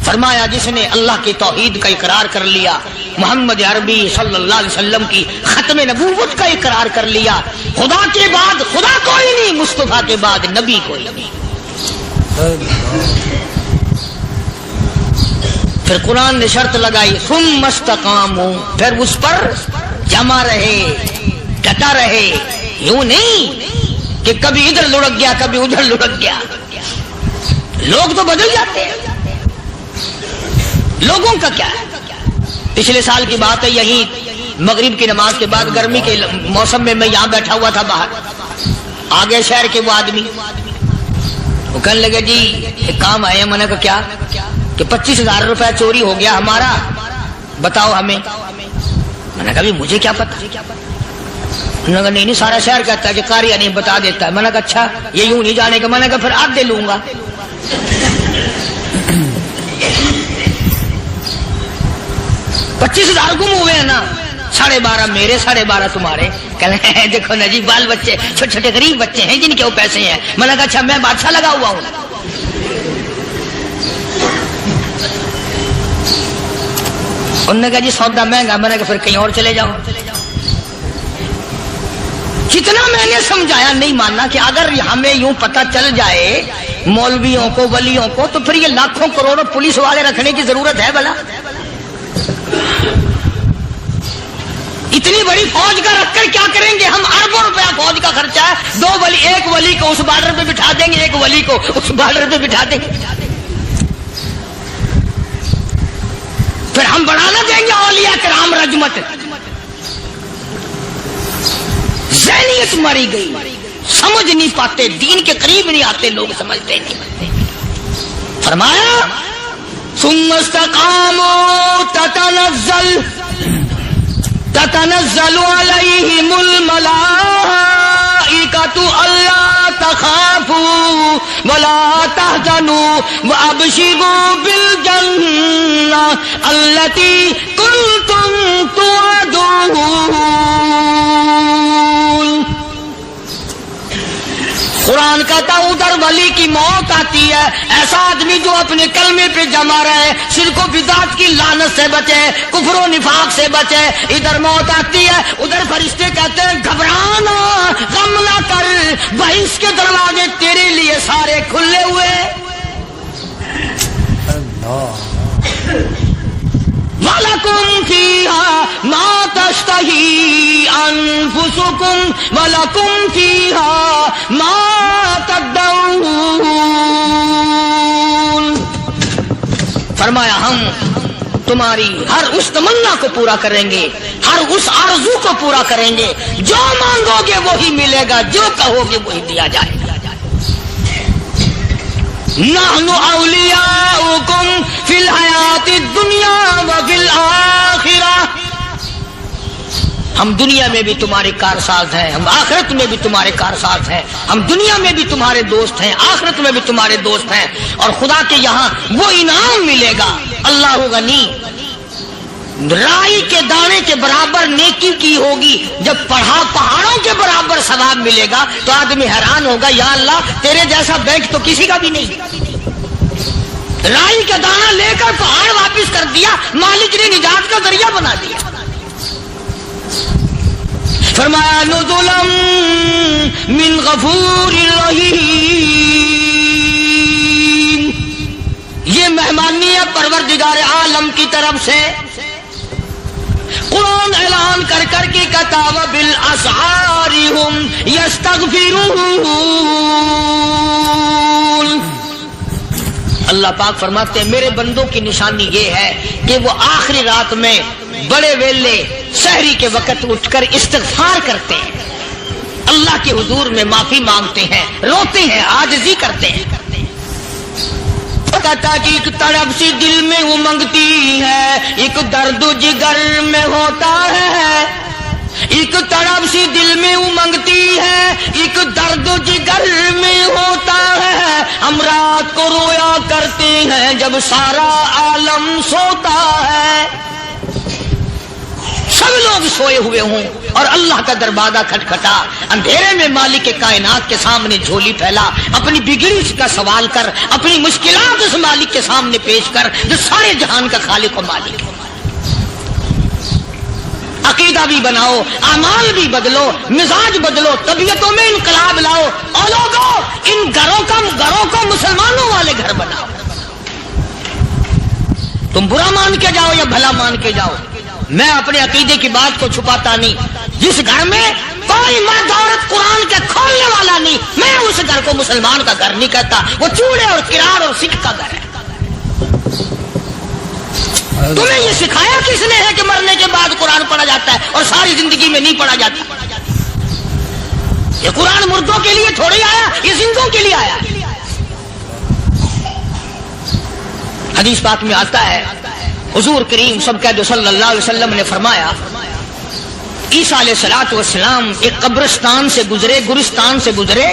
S1: फरमाया जिसने अल्लाह की तौहीद का इकरार कर लिया, मोहम्मद अरबी सल्लल्लाहु अलैहि वसल्लम की खत्म नबूवत का इकरार कर लिया, खुदा के बाद खुदा कोई नहीं, मुस्तफा के बाद नबी कोई नहीं। फिर कुरान ने शर्त लगाई सुम्मा इस्तक़ामू, फिर उस पर जमा रहे, डटा रहे, यूं नहीं कि कभी इधर लुढ़क गया कभी उधर लुढ़क गया। लोग तो बदल जाते हैं, लोगों का क्या है? पिछले साल की बात है, यही मगरिब की नमाज के बाद गर्मी के मौसम में मैं यहां बैठा हुआ था बाहर, आगे शहर के वो आदमी वो कहने लगे जी एक काम आए। मैंने कहा क्या? कि 25,000 रुपया चोरी हो गया हमारा, बताओ हमें। मैंने कहा मुझे क्या पता? उन्होंने कहा नहीं सारा शहर कहता है कि कारिया नहीं बता देता है। मैंने कहा अच्छा ये यूं नहीं जाने का। मैंने कहा फिर आधे लूंगा। 25,000 गुम हुए हैं ना, 12.5 मेरे, 12.5 तुम्हारे। कहले देखो ना जी बाल बच्चे, छोटे छोटे गरीब बच्चे हैं जिनके वो पैसे हैं। मैंने कहा अच्छा मैं बादशाह लगा हुआ हूं। उन्होंने कहा जी सौदा महंगा। मैंने कहा फिर कहीं और चले जाओ। कितना मैंने समझाया, नहीं मानना कि अगर हमें यूं पता चल जाए मौलवियों को, वलियों को, तो फिर ये लाखों करोड़ों पुलिस वाले रखने की जरूरत है भला? इतनी बड़ी फौज का रखकर क्या करेंगे हम? अरबों रुपया फौज का खर्चा है। 2 वली, एक वली को उस बॉर्डर पे बिठा देंगे, एक वली को उस बॉर्डर पे बिठा देंगे। फिर हम बढ़ाना देंगे औलिया किराम रजमत। ज़हनियत मरी गई, समझ नहीं पाते, दीन के करीब नहीं आते लोग, समझते नहीं। फरमाया सुम्मा इस्तक़ामू ततनज़्ज़लु अलैहिमुल मलाइकतु अल्ला तख़ाफू वला तहज़नू व अबशिरू बिल जन्नह अल्लती कुंतुम तुअदून। कुरान कहता उधर वली की मौत आती है, ऐसा आदमी जो अपने कलमे पे जमा रहे, शिर्क व बिदात की लानत से बचे, कुफ्र व निफाक से बचे। इधर मौत आती है, उधर फरिश्ते कहते हैं घबराना, गम ना कर, बहिश्त के दरवाजे तेरे लिए सारे खुले हुए। वलकुम फीहा मा तश्तही अनफुसुकुम वलकुम फीहा मा तदऊन। फरमाया हम तुम्हारी हर उस तमन्ना को पूरा करेंगे, हर उस आरज़ू को पूरा करेंगे। जो मांगोगे वही मिलेगा, जो कहोगे वही दिया जाएगा। नहनु औलियाउकुम फिल हयातिद दुनिया व फिल आखिरा। हम दुनिया में भी तुम्हारे कारसाज हैं, हम आखिरत में भी तुम्हारे कारसाज हैं। हम दुनिया में भी तुम्हारे दोस्त हैं, आखिरत में भी तुम्हारे दोस्त हैं। और खुदा के यहाँ वो इनाम मिलेगा। अल्लाह गनी رائی کے دانے کے برابر نیکی کی ہوگی، جب پڑھا پہاڑوں کے برابر ثواب ملے گا تو آدمی حیران ہوگا، یا اللہ تیرے جیسا بینک تو کسی کا بھی نہیں۔ رائی کا دانہ لے کر پہاڑ واپس کر دیا، مالک نے نجات کا ذریعہ بنا دیا۔ فرمایا نزلا من غفور رحیم، یہ مہمانی ہے پروردگار عالم کی طرف سے۔ قرآن اعلان کر کر کے کہتا وبالاسحار ہم یستغفرون، اللہ پاک فرماتے ہیں میرے بندوں کی نشانی یہ ہے کہ وہ آخری رات میں بڑے ویلے سحری کے وقت اٹھ کر استغفار کرتے ہیں، اللہ کے حضور میں معافی مانگتے ہیں، روتے ہیں، عاجزی کرتے ہیں۔ کہتا کہ ایک تڑپ سی دل میں امنگتی ہے، ایک درد جگر میں ہوتا ہے، ایک تڑپ سی دل میں امنگتی ہے، ایک درد جگر میں ہوتا ہے، ہم رات کو رویا کرتے ہیں جب سارا عالم سوتا ہے۔ سب لوگ سوئے ہوئے ہوں اور اللہ کا دروازہ کھٹکھٹا، اندھیرے میں مالک کائنات کے سامنے جھولی پھیلا، اپنی بگڑی کا سوال کر، اپنی مشکلات اس مالک کے سامنے پیش کر جو سارے جہان کا خالق و مالک ہے۔ عقیدہ بھی بناؤ، اعمال بھی بدلو، مزاج بدلو، طبیعتوں میں انقلاب لاؤ، اور لوگوں ان گھروں کو مسلمانوں والے گھر بناؤ۔ تم برا مان کے جاؤ یا بھلا مان کے جاؤ، میں اپنے عقیدے کی بات کو چھپاتا نہیں۔ جس گھر میں کوئی مرد عورت قرآن کے کھولنے والا نہیں، میں اس گھر کو مسلمان کا گھر نہیں کہتا، وہ چوڑے اور کرار اور سکھ کا گھر ہے۔ تمہیں یہ سکھایا کس نے ہے کہ مرنے کے بعد قرآن پڑھا جاتا ہے اور ساری زندگی میں نہیں پڑھا جاتا؟ یہ قرآن مردوں کے لیے تھوڑی آیا، یہ زندوں کے لیے آیا۔ حدیث پاک میں آتا ہے حضور کریم صلی اللہ علیہ وسلم نے فرمایا عیسیٰ علیہ السلام ایک قبرستان سے گزرے، گورستان سے گزرے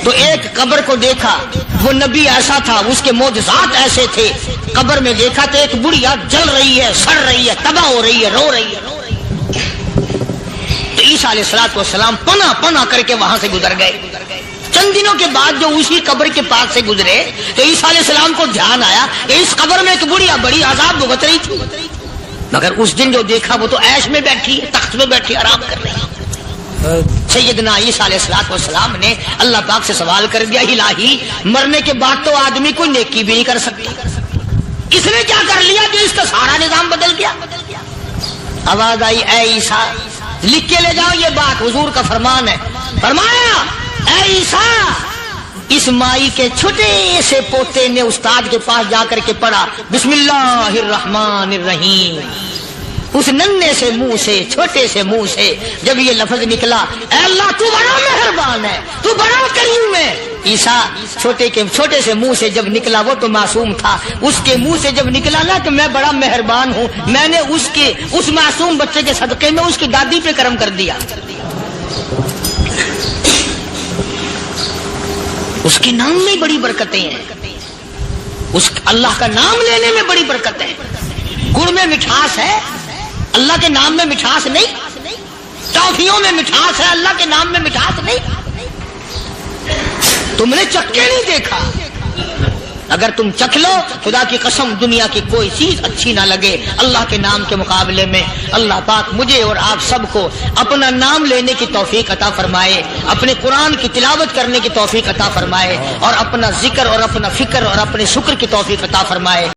S1: تو ایک قبر کو دیکھا، وہ نبی ایسا تھا، اس کے معجزات ایسے تھے۔ قبر میں دیکھا تو ایک بڑھیا جل رہی ہے، سڑ رہی ہے، تباہ ہو رہی ہے، رو رہی ہے۔ تو عیسیٰ علیہ السلام پناہ کر کے وہاں سے گزر گئے۔ چند دنوں کے بعد جو اسی قبر کے پاس سے گزرے تو عیسیٰ علیہ السلام کو دھیان آیا کہ اس قبر میں ایک بڑھیا بڑی عذاب بھگت رہی تھی، مگر اس دن جو دیکھا وہ تو عیش میں بیٹھی ہے، تخت میں بیٹھی آرام کر رہی ہے۔ سیدنا عیسیٰ علیہ السلام نے اللہ پاک سے سوال کر دیا، الہی مرنے کے بعد تو آدمی کوئی نیکی بھی نہیں کر سکتا، اس نے کیا کر لیا کہ اس کا سارا نظام بدل گیا؟ آواز آئی اے عیسیٰ لکھ کے لے جاؤ یہ بات، حضور کا فرمان ہے۔ فرمایا اے عیسیٰ، اس مائی کے چھوٹے سے پوتے نے استاد کے پاس جا کر کے پڑھا بسم اللہ الرحمن الرحیم، اس ننھے سے منہ سے، چھوٹے سے منہ سے جب یہ لفظ نکلا، اے اللہ تو بڑا مہربان ہے، تو بڑا کریم ہے۔ عیسیٰ چھوٹے سے منہ سے جب نکلا، وہ تو معصوم تھا، اس کے منہ سے جب نکلا نا کہ میں بڑا مہربان ہوں، میں نے اس معصوم بچے کے صدقے میں اس کی دادی پہ کرم کر دیا۔ اس کے نام میں بڑی برکتیں ہیں، اس اللہ کا نام لینے میں بڑی برکت ہے۔ گڑ میں مٹھاس ہے، اللہ کے نام میں مٹھاس نہیں۔ ٹافیوں میں مٹھاس ہے، اللہ کے نام میں مٹھاس نہیں۔ تم نے چکھ کے نہیں دیکھا، اگر تم چکھ لو خدا کی قسم دنیا کی کوئی چیز اچھی نہ لگے اللہ کے نام کے مقابلے میں۔ اللہ پاک مجھے اور آپ سب کو اپنا نام لینے کی توفیق عطا فرمائے، اپنے قرآن کی تلاوت کرنے کی توفیق عطا فرمائے، اور اپنا ذکر اور اپنا فکر اور اپنے شکر کی توفیق عطا فرمائے۔